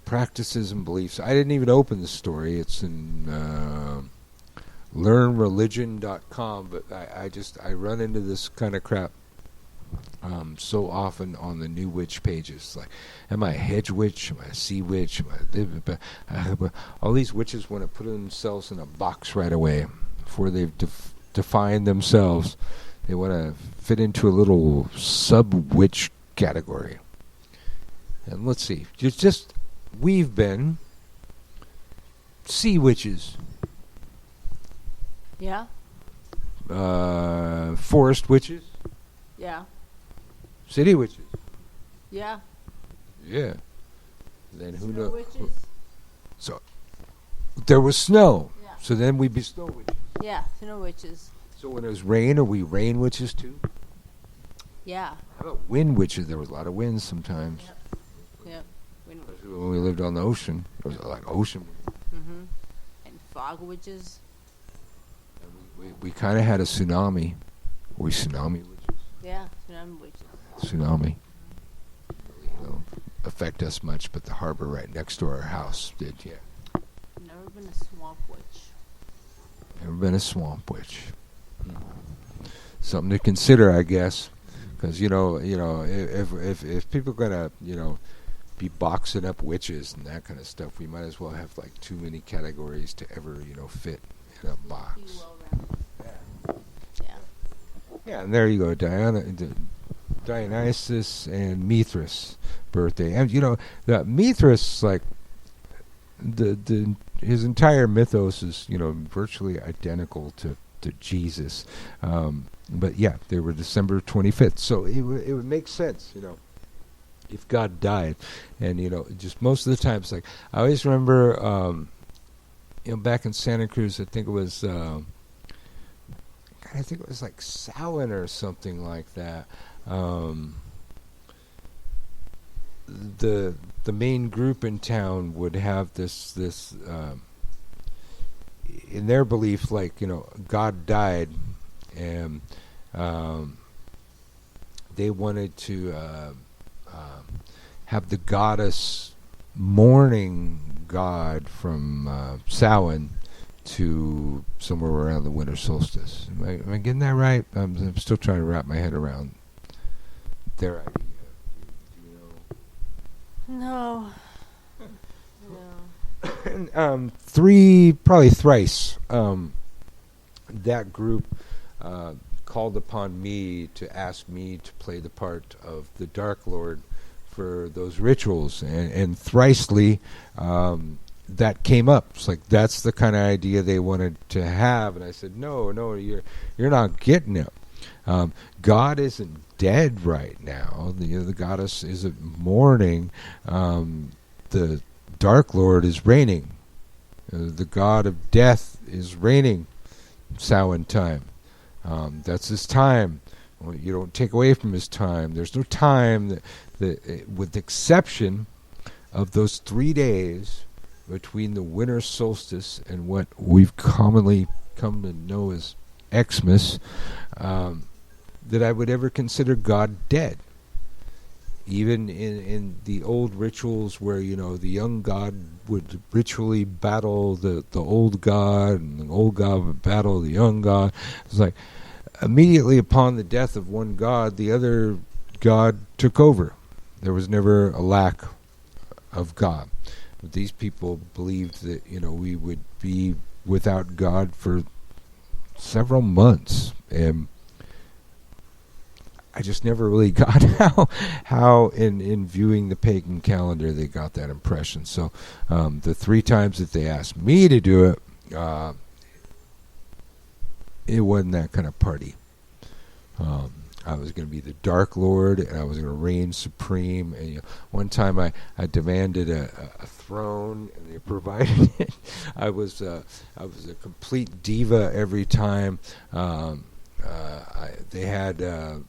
Practices and beliefs. I didn't even open the story. It's in learnreligion.com, but I run into this kind of crap so often on the new witch pages. Like, am I a hedge witch? Am I a sea witch? All these witches want to put themselves in a box right away before they've defined themselves. They want to fit into a little sub-witch category. And let's see. We've been sea witches, Yeah. forest witches, Yeah. city witches. Yeah. Yeah. Then who Snow knows? witches. So there was snow. Yeah. So then we'd be snow witches. Yeah. Snow witches. So when it was rain, are we rain witches too? Yeah. How about wind witches? There was a lot of winds sometimes. Yep. When we lived on the ocean, there was like ocean. Mm-hmm. And fog witches. We kind of had a tsunami. Were we tsunami witches? Yeah. Tsunami witches. Tsunami. You know, affect us much, but the harbor right next to our house did. Yeah. Never been a swamp witch. Never been a swamp witch. Something to consider, I guess, because if people are gonna be boxing up witches and that kind of stuff, we might as well have like too many categories to ever fit in a box. Be well-rounded. Yeah. Yeah, and there you go, Dionysus and Mithras birthday, and the Mithras, like his entire mythos is virtually identical to Jesus, but yeah, they were December 25th, so it would make sense, if God died, and just most of the time it's like I always remember, back in Santa Cruz, I think it was like Samhain or something like that. The main group in town would have this in their belief, like God died, and they wanted to have the goddess mourning God from Samhain to somewhere around the winter solstice. Am I getting that right? I'm still trying to wrap my head around their idea. Do you know? No. No. And, probably thrice, that group called upon me to ask me to play the part of the Dark Lord for those rituals, and thrisely that came up. It's like that's the kind of idea they wanted to have, and I said, no, you're not getting it. God isn't dead right now. The goddess isn't mourning. The Dark Lord is reigning. The god of death is reigning. Samhain time. That's his time. Well, you don't take away from his time. There's no time that with the exception of those 3 days between the winter solstice and what we've commonly come to know as Xmas, that I would ever consider God dead. Even in the old rituals where, the young god would ritually battle the old god, and the old god would battle the young god. It's like immediately upon the death of one god, the other god took over. There was never a lack of God. But these people believed that, we would be without God for several months. And I just never really got how in viewing the pagan calendar they got that impression. So the 3 times that they asked me to do it, it wasn't that kind of party. I was going to be the Dark Lord, and I was going to reign supreme. And one time I demanded a throne, and they provided it. I was a complete diva every time. They had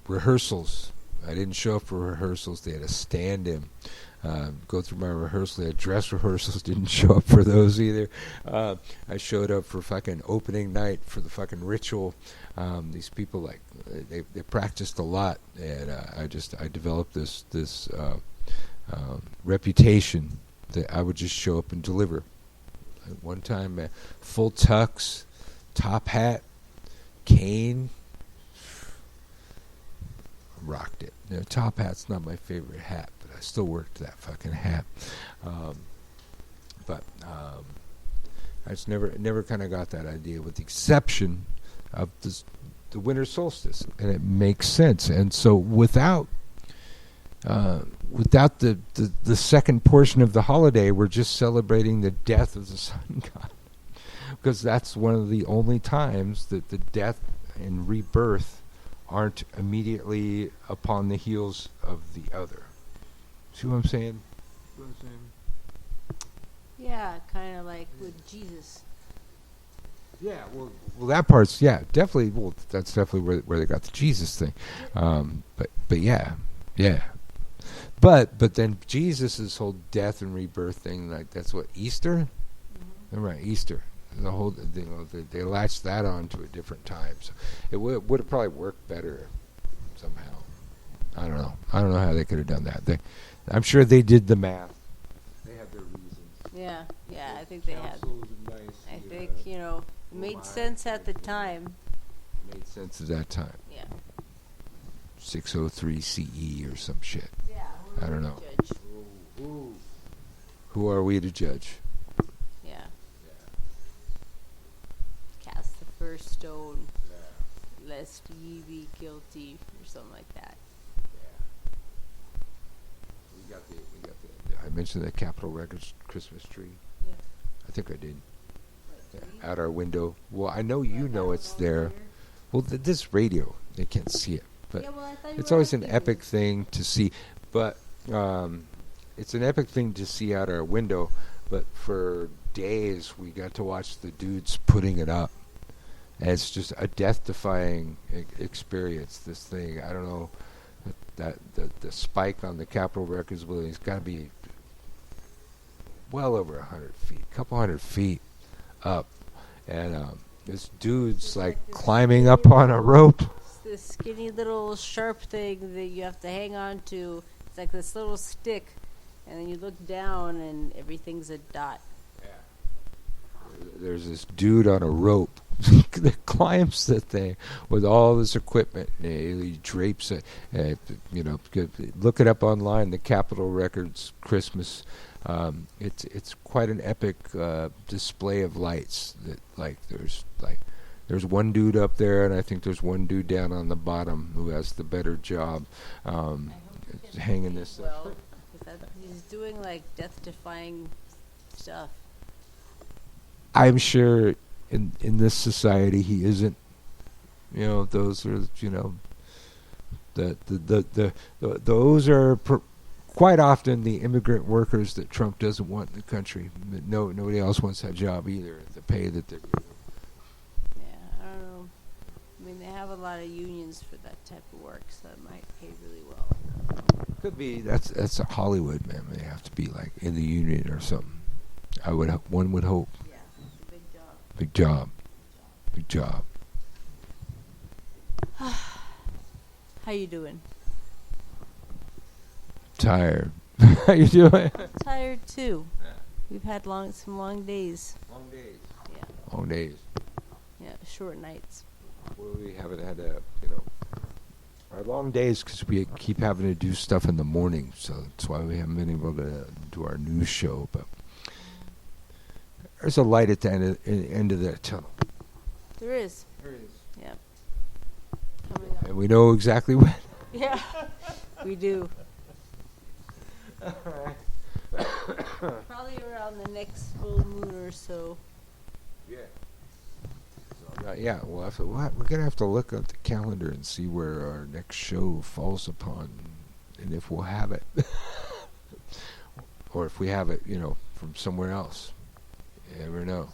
rehearsals. I didn't show up for rehearsals. They had a stand-in. Go through my rehearsal. They had dress rehearsals. Didn't show up for those either. I showed up for fucking opening night for the fucking ritual. These people, they practiced a lot, and I developed this reputation that I would just show up and deliver. One time, full tux, top hat, cane. Rocked it. Top hat's not my favorite hat, but I still worked that fucking hat. But I just never kind of got that idea, with the exception of the the winter solstice, and it makes sense. And so without the second portion of the holiday, we're just celebrating the death of the sun god, because that's one of the only times that the death and rebirth aren't immediately upon the heels of the other. See what I'm saying? Yeah, kind of like with Jesus. Yeah, well, that part's definitely. Well, that's definitely where they got the Jesus thing. But yeah. But then Jesus' whole death and rebirth thing, like that's what Easter. Mm-hmm. Right, Easter. The whole, they latched that on to a different time. So it would have probably worked better somehow. I don't know. I don't know how they could have done that. I'm sure they did the math. They had their reasons. Yeah, I think they had. Nice, I think, it made sense at the time. Made sense at that time. Yeah. 603 CE or some shit. Yeah. I don't know. Judge. Who are we to judge? Yeah. Cast the first stone, lest ye be guilty, or something like that. We got the. I mentioned the Capitol Records Christmas tree. Yeah. I think I did. Out our window. Well, I know you know it's there. Well, this radio, they can't see it, but it's always an epic thing to see. But it's an epic thing to see out our window. But for days, we got to watch the dudes putting it up. And it's just a death-defying experience, this thing. I don't know, that the spike on the Capitol Records building has got to be well over 100 feet, a couple hundred feet up. And this dude's like climbing up on a rope. It's this skinny little sharp thing that you have to hang on to. It's like this little stick. And then you look down and everything's a dot. There's this dude on a rope that climbs the thing with all this equipment. And he drapes it. Look it up online. The Capitol Records Christmas. It's quite an epic display of lights. That there's one dude up there, and I think there's one dude down on the bottom who has the better job hanging this. Well, he's doing like death-defying stuff. I'm sure in this society he isn't. Those are those are quite often the immigrant workers that Trump doesn't want in the country. Nobody else wants that job either. The pay that they're getting. Yeah, I don't know. I mean, they have a lot of unions for that type of work, so it might pay really well. Could be. That's a Hollywood, man. They have to be like in the union or something. One would hope. Yeah, it's a big job. Big job. Big job. How you doing? Tired. How you doing? I'm tired too. Yeah. We've had some long days. Long days. Yeah. Long days. Yeah, short nights. Well, we haven't had our long days because we keep having to do stuff in the morning, so that's why we haven't been able to do our news show. But there's a light at the end of that tunnel. There is. There is. Yeah. Coming up. And we know exactly when. Yeah, we do. Probably around the next full moon or so. Yeah. We're gonna have to look at the calendar and see where our next show falls upon, and if we'll have it, or if we have it, from somewhere else. You never know.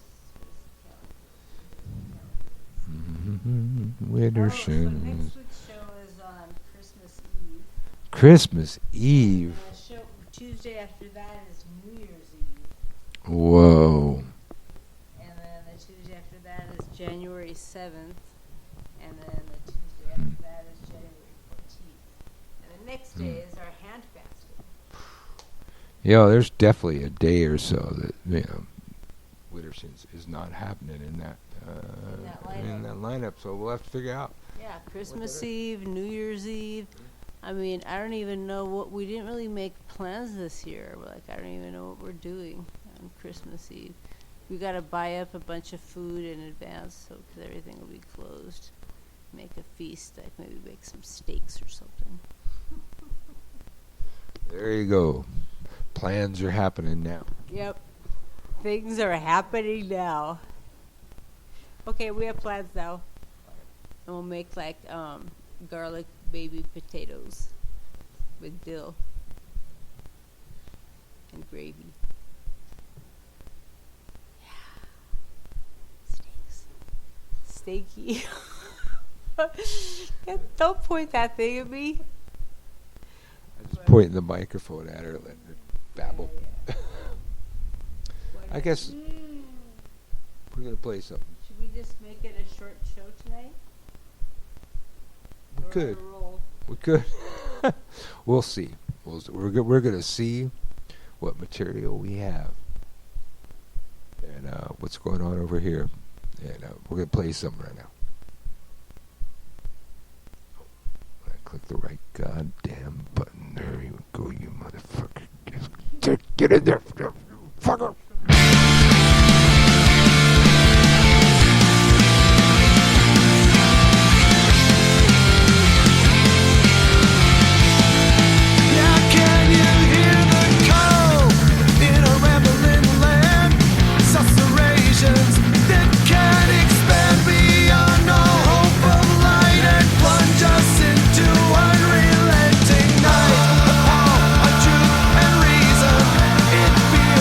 Winter So shoes. next week's show is on Christmas Eve. Christmas Eve. And the show Tuesday after that is New Year's Eve. Whoa. And then the Tuesday after that is January 7th. And then the Tuesday after that is January 14th. And the next day is our hand fasting. There's definitely a day or so that, Winter Sins is not happening in that lineup. So we'll have to figure out. Yeah, Christmas Eve, New Year's Eve. I mean, I don't even know we didn't really make plans this year. I don't even know what we're doing on Christmas Eve. We got to buy up a bunch of food in advance because everything will be closed. Make like a feast, like maybe make some steaks or something. There you go. Plans are happening now. Yep. Things are happening now. Okay, we have plans now. And we'll make like garlic baby potatoes with dill and gravy. Yeah. Steaks. Steaky. Don't point that thing at me. I just pointing the microphone at her, letting her babble. I guess we're gonna play something. Should we just make it a short show tonight? We Or could. a roll? We could. We'll see. We're gonna see what material we have and what's going on over here, and we're gonna play something right now. I click the right goddamn button. There you go, you motherfucker. Get in there, fucker. Unrelenting night, upon truth and reason. It feels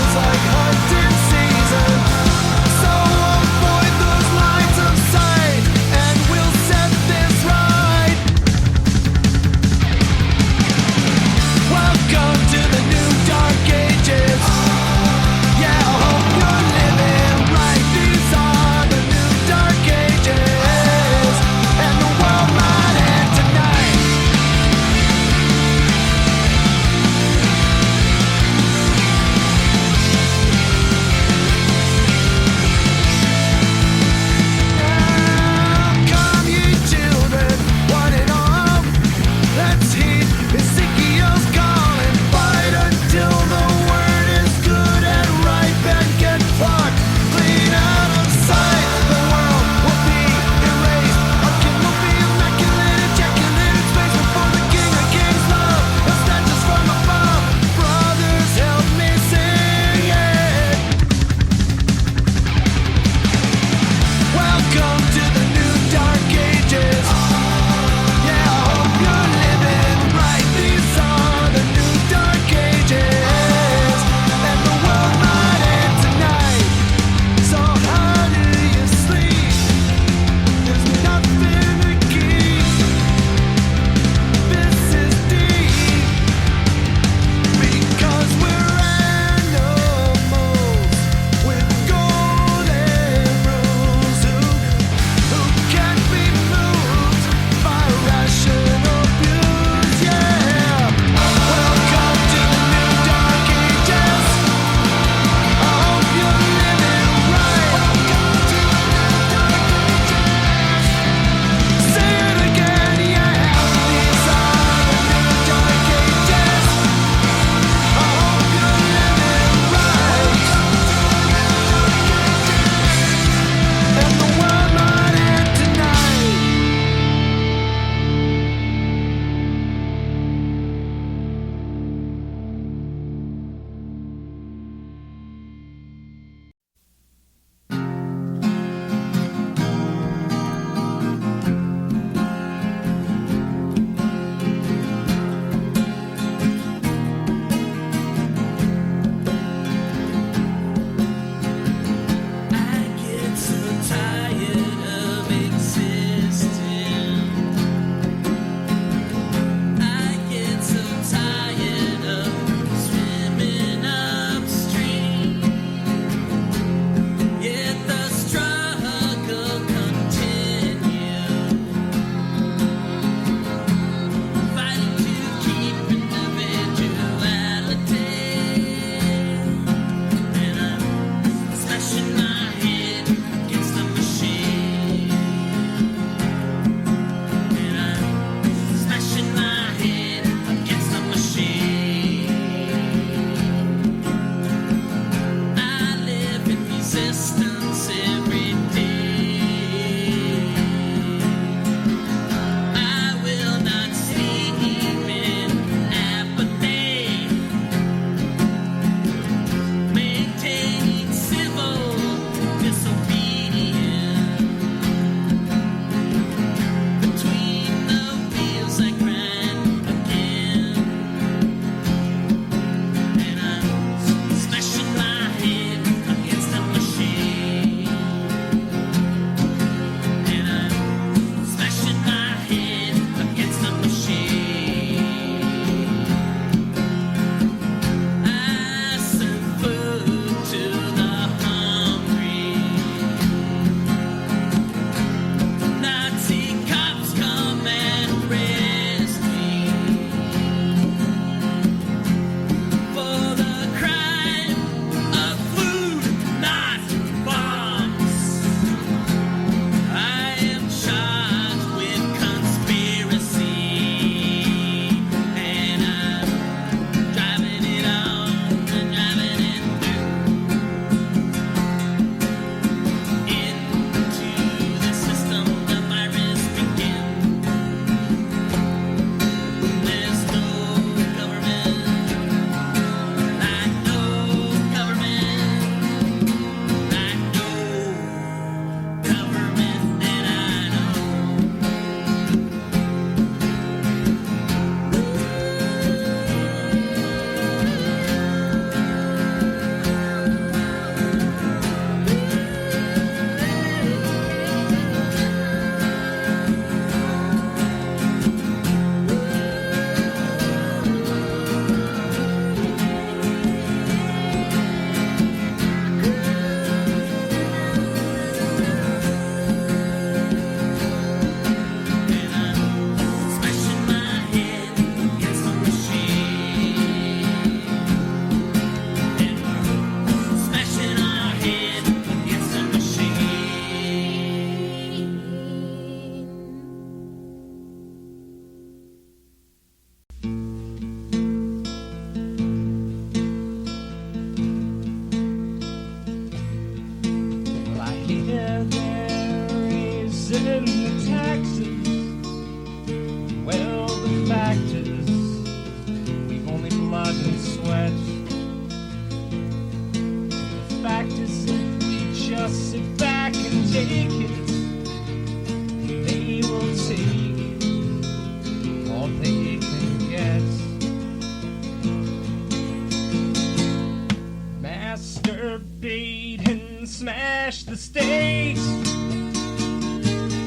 state.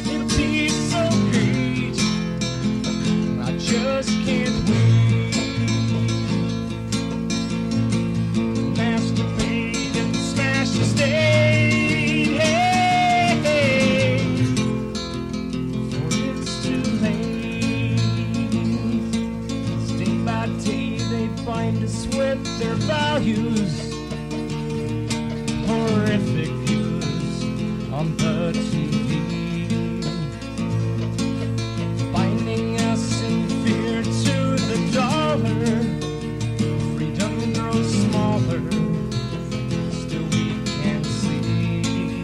It'll be so great. I just can't wait. Masturbate and smash the state. Hey, hey. For it's too late. Day by day they find us with their values. Horrific views on the TV, binding us in fear to the dollar. Freedom grows smaller, still we can't see.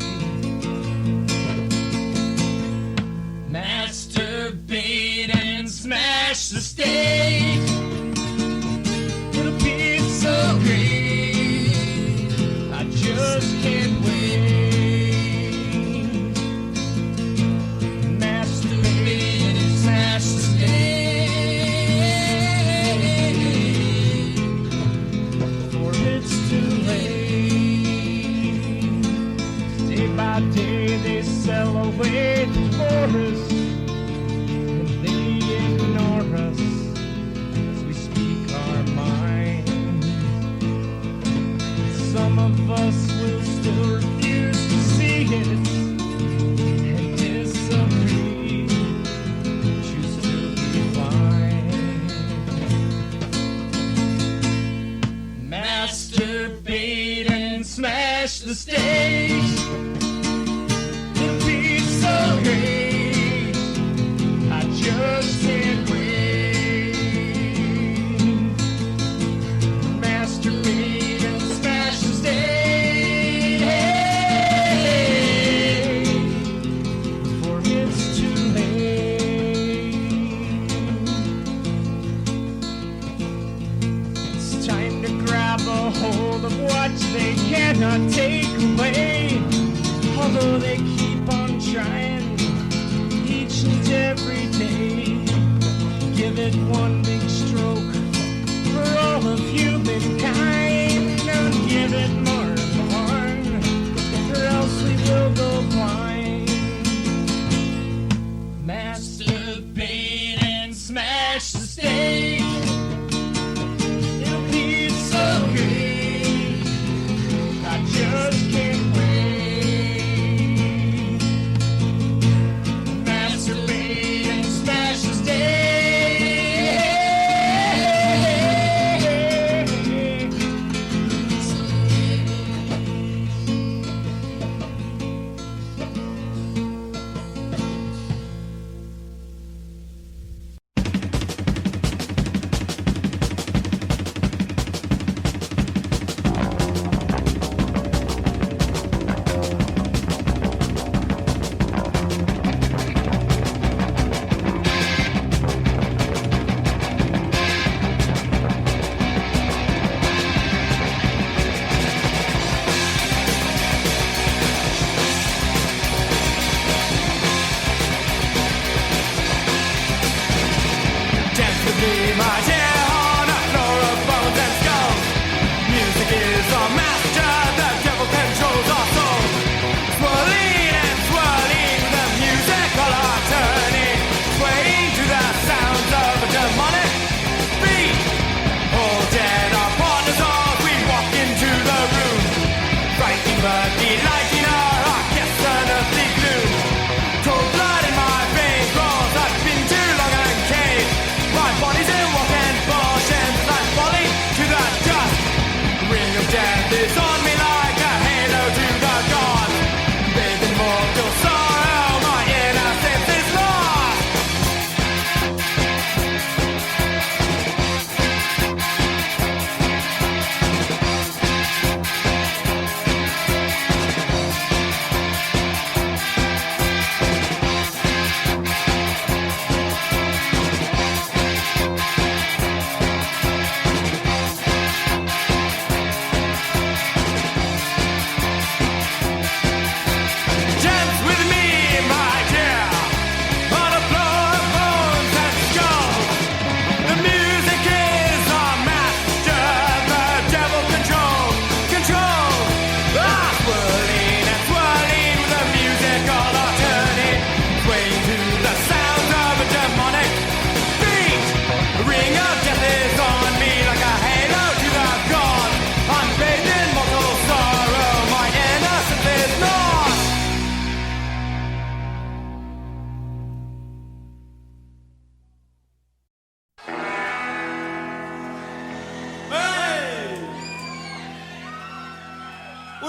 Masturbate and smash the state. It'll be so great. I just can't wait. Masturbate and smash the state. For it's too late. Day by day they sell away the forest, and they ignore us as we speak our mind. Some of us will still refuse to see it and disagree, choose to be blind. Masturbate and smash the stage. It'll be so great. I just can't wait. Masturbate and smash the stage. For it's too late. It's time to grab a hold of what they cannot take away. Although they keep on trying each and every day. Give it one big stroke for all of humankind. Don't give it more than one, or else we will go blind. Masturbate and smash the stage. It'll be so great. I just can't wait. Masturbate and smash the stage.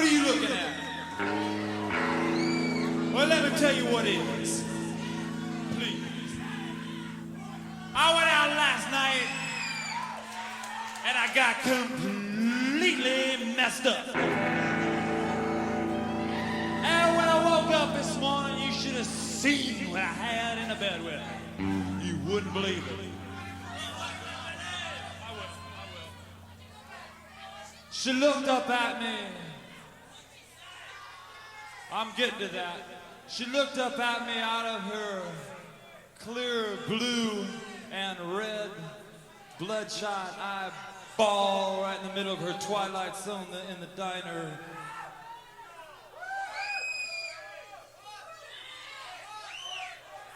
are you looking at? Well, let me tell you what it is. Please. I went out last night and I got completely messed up. And when I woke up this morning, you should have seen what I had in the bed with me. You wouldn't believe it. I will. She looked up at me. I'm getting to that. She looked up at me out of her clear blue and red bloodshot eyeball right in the middle of her twilight zone in the diner.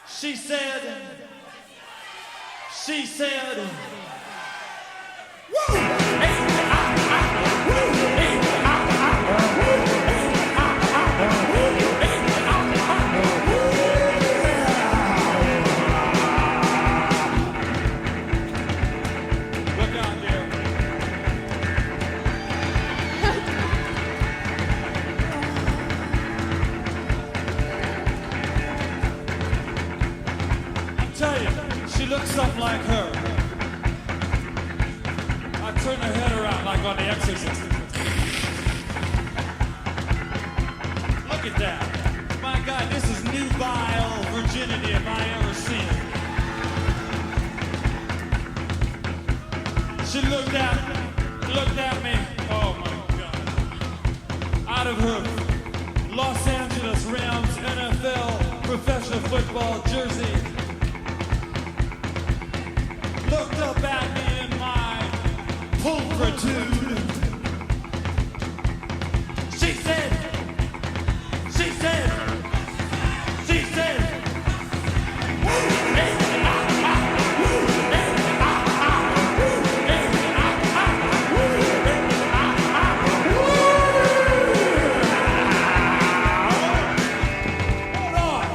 She said, woo! Look out there. I tell you, she looks something like her. I turn her head around like on The Exorcist. Look at that. My God, this is nubile virginity if I ever seen it. She looked at me, oh my God, out of her Los Angeles Rams NFL professional football jersey. Looked up at me in my pulchritude. She said, hold on,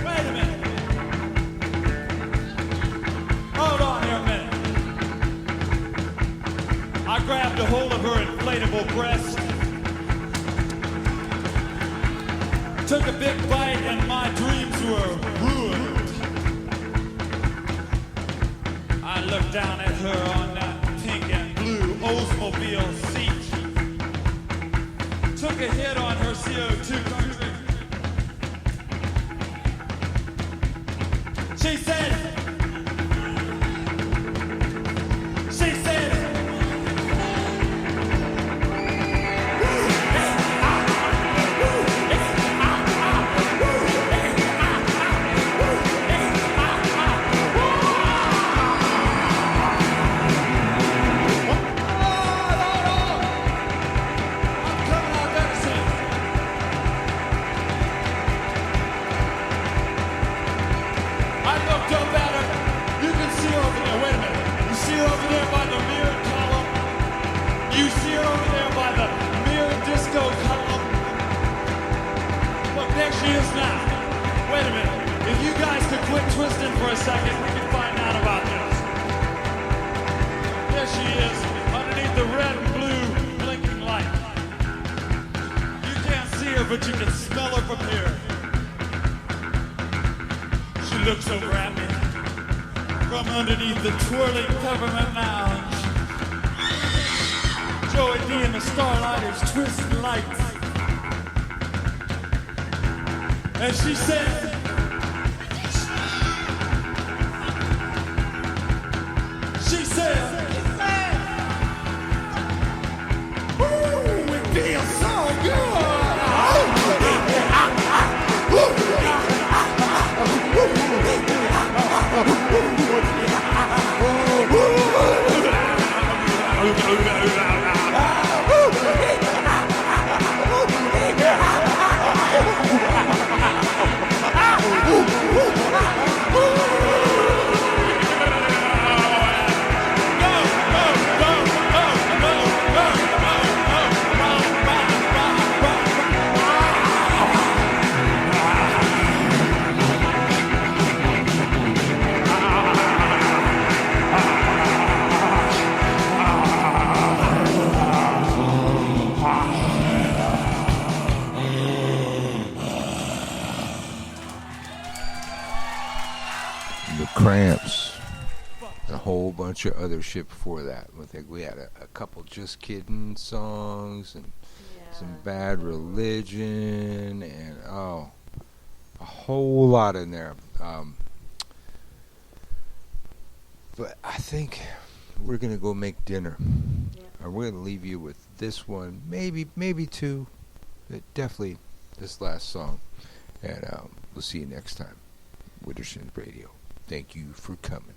wait a minute. Hold on here a minute. I grabbed a hold of her inflatable breast, took a big bite, and my dreams were ruined. I looked down at her on that pink and blue Oldsmobile seat, took a hit on her CO2 cartridge. She said, twisting for a second, we can find out about this. There she is, underneath the red and blue blinking light. You can't see her, but you can smell her from here. She looks over at me from underneath the twirling peppermint lounge. Joey D and the Starlighters twisting lights. And she said, ooh, it feels so good. the Cramps, and a whole bunch of other shit before that. I think we had a couple Just Kidding songs and some Bad Religion and a whole lot in there. But I think we're gonna go make dinner. And we're gonna leave you with this one, maybe two, but definitely this last song. And we'll see you next time. Wittershins Radio. Thank you for coming.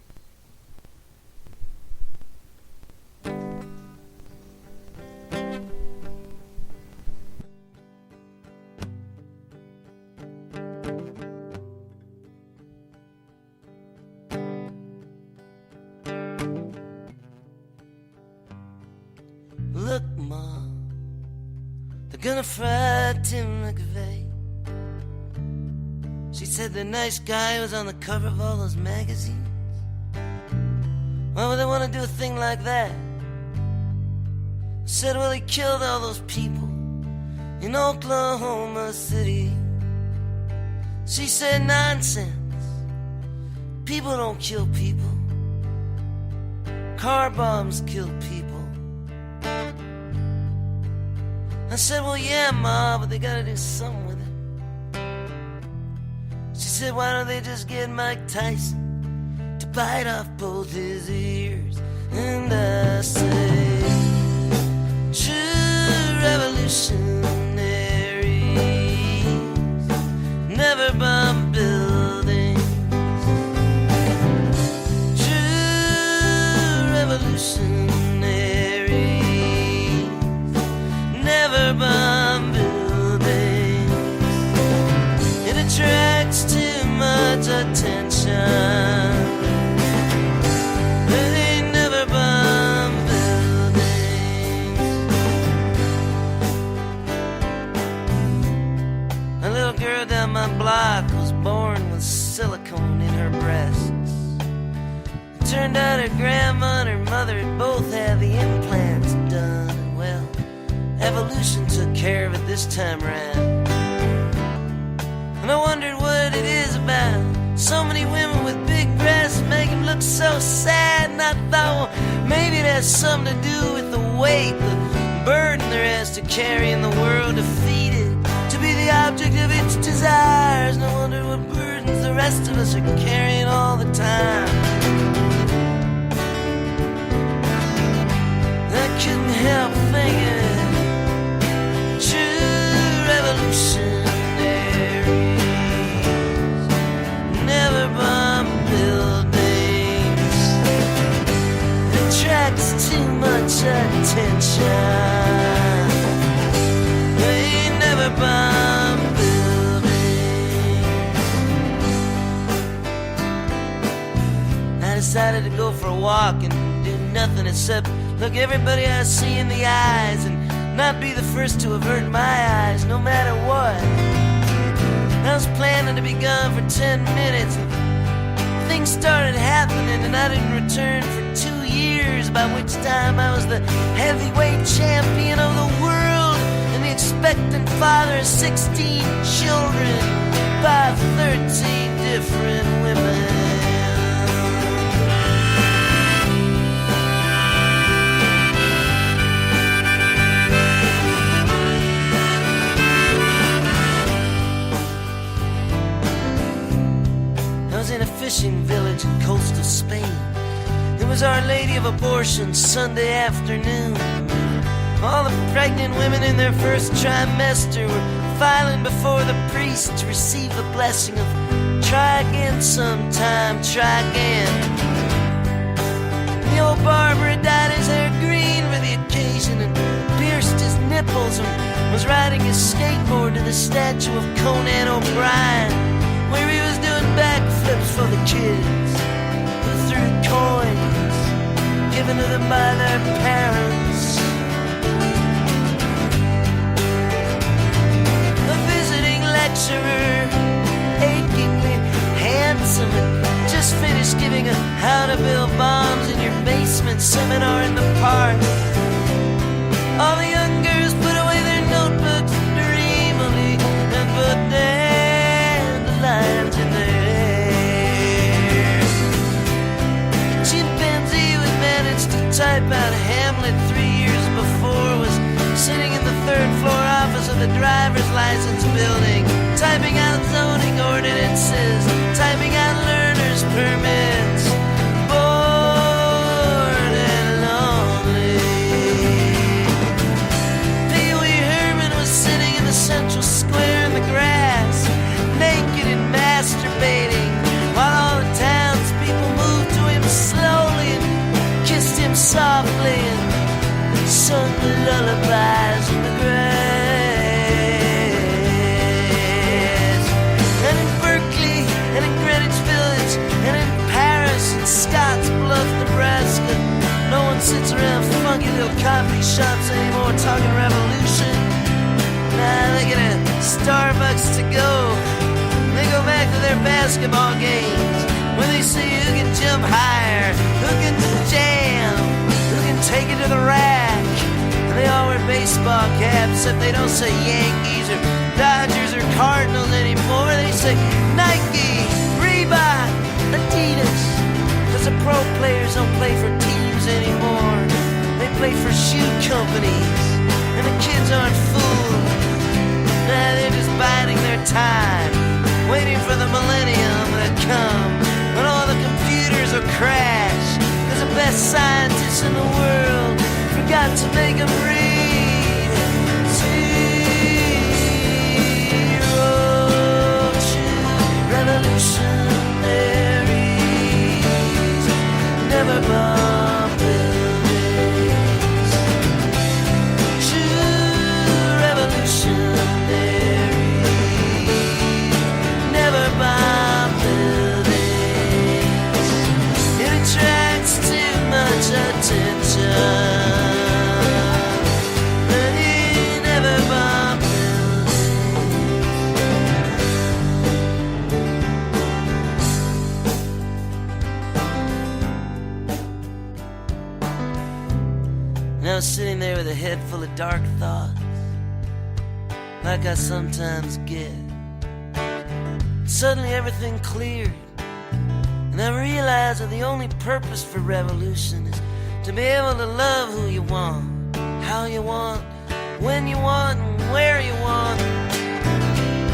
Look, Ma, they're gonna fry Tim McVeigh. She said the nice guy was on the cover of all those magazines. Why would they want to do a thing like that? I said, well, he killed all those people in Oklahoma City. She said, nonsense. People don't kill people. Car bombs kill people. I said, well, yeah, Ma, but they gotta do something with it. She said, why don't they just get Mike Tyson to bite off both his ears? And I say, true revolutionaries never bomb buildings. True revolutionaries never bomb buildings. It attracts too much attention. They never bomb buildings. A little girl down my block was born with silicone in her breasts. It turned out her grandma and her mother both had the implants done. And well, evolution took care of it this time around. And I wondered what it is about so many women with big breasts make them look so sad. And I thought, well, maybe it has something to do with the weight, the burden there has to carry in the world to feed it, to be the object of its desires. And I wondered what burdens the rest of us are carrying all the time. I couldn't help thinking, revolutionaries never bomb buildings. It attracts too much attention. They never bomb buildings. I decided to go for a walk and do nothing except look everybody I see in the eyes and not be the first to avert my eyes, no matter what. I was planning to be gone for 10 minutes. Things started happening and I didn't return for 2 years, by which time I was the heavyweight champion of the world and the expectant father of 16 children by 13 different women. In a fishing village in coastal Spain. It was Our Lady of Abortion Sunday afternoon. All the pregnant women in their first trimester were filing before the priest to receive the blessing of try again sometime, try again. The old barber had dyed his hair green for the occasion and pierced his nipples and was riding his skateboard to the statue of Conan O'Brien, where he was doing backflips for the kids who threw coins given to them by their parents. A visiting lecturer, achingly handsome, had just finished giving a how to build bombs in your basement seminar in the park. All the young girls put away their notebooks dreamily and put dandelions in their hair. license building, typing out zoning ordinances, typing out learner's permits. Bored and lonely. Pee Wee Herman was sitting in the central square in the grass, naked and masturbating, while all the townspeople moved to him slowly and kissed him softly and sung the lullabies in the grass. And in Berkeley, and in Greenwich Village, and in Paris, and Scotts Bluff, Nebraska, no one sits around funky little coffee shops anymore talking revolution. Nah, they get a Starbucks to go. They go back to their basketball games, where they see who can jump higher, who can jam, who can take it to the rack. And they all wear baseball caps, except they don't say Yankees or Dodgers or Cardinals anymore. They say Nike, Reebok, Adidas. Cause the pro players don't play for teams anymore. They play for shoe companies. And the kids aren't fooled. Nah, they're just biding their time, waiting for the millennium to come, when all the computers will crash, cause the best scientists in the world forgot to make them read. Zero to revolutionaries, never bomb buildings. True revolutionaries, never bomb buildings. It attracts too much attention. They never bomb buildings. And I was sitting there with a head full of dark thoughts, like I sometimes get. Suddenly everything cleared, and I realized that the only purpose for revolution is to be able to love who you want, how you want, when you want, and where you want.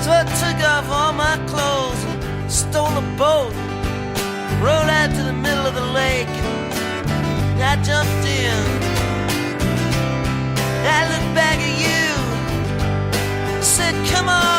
So I took off all my clothes and stole a boat, rowed out to the middle of the lake, and I jumped in. I looked back at you, said, come on.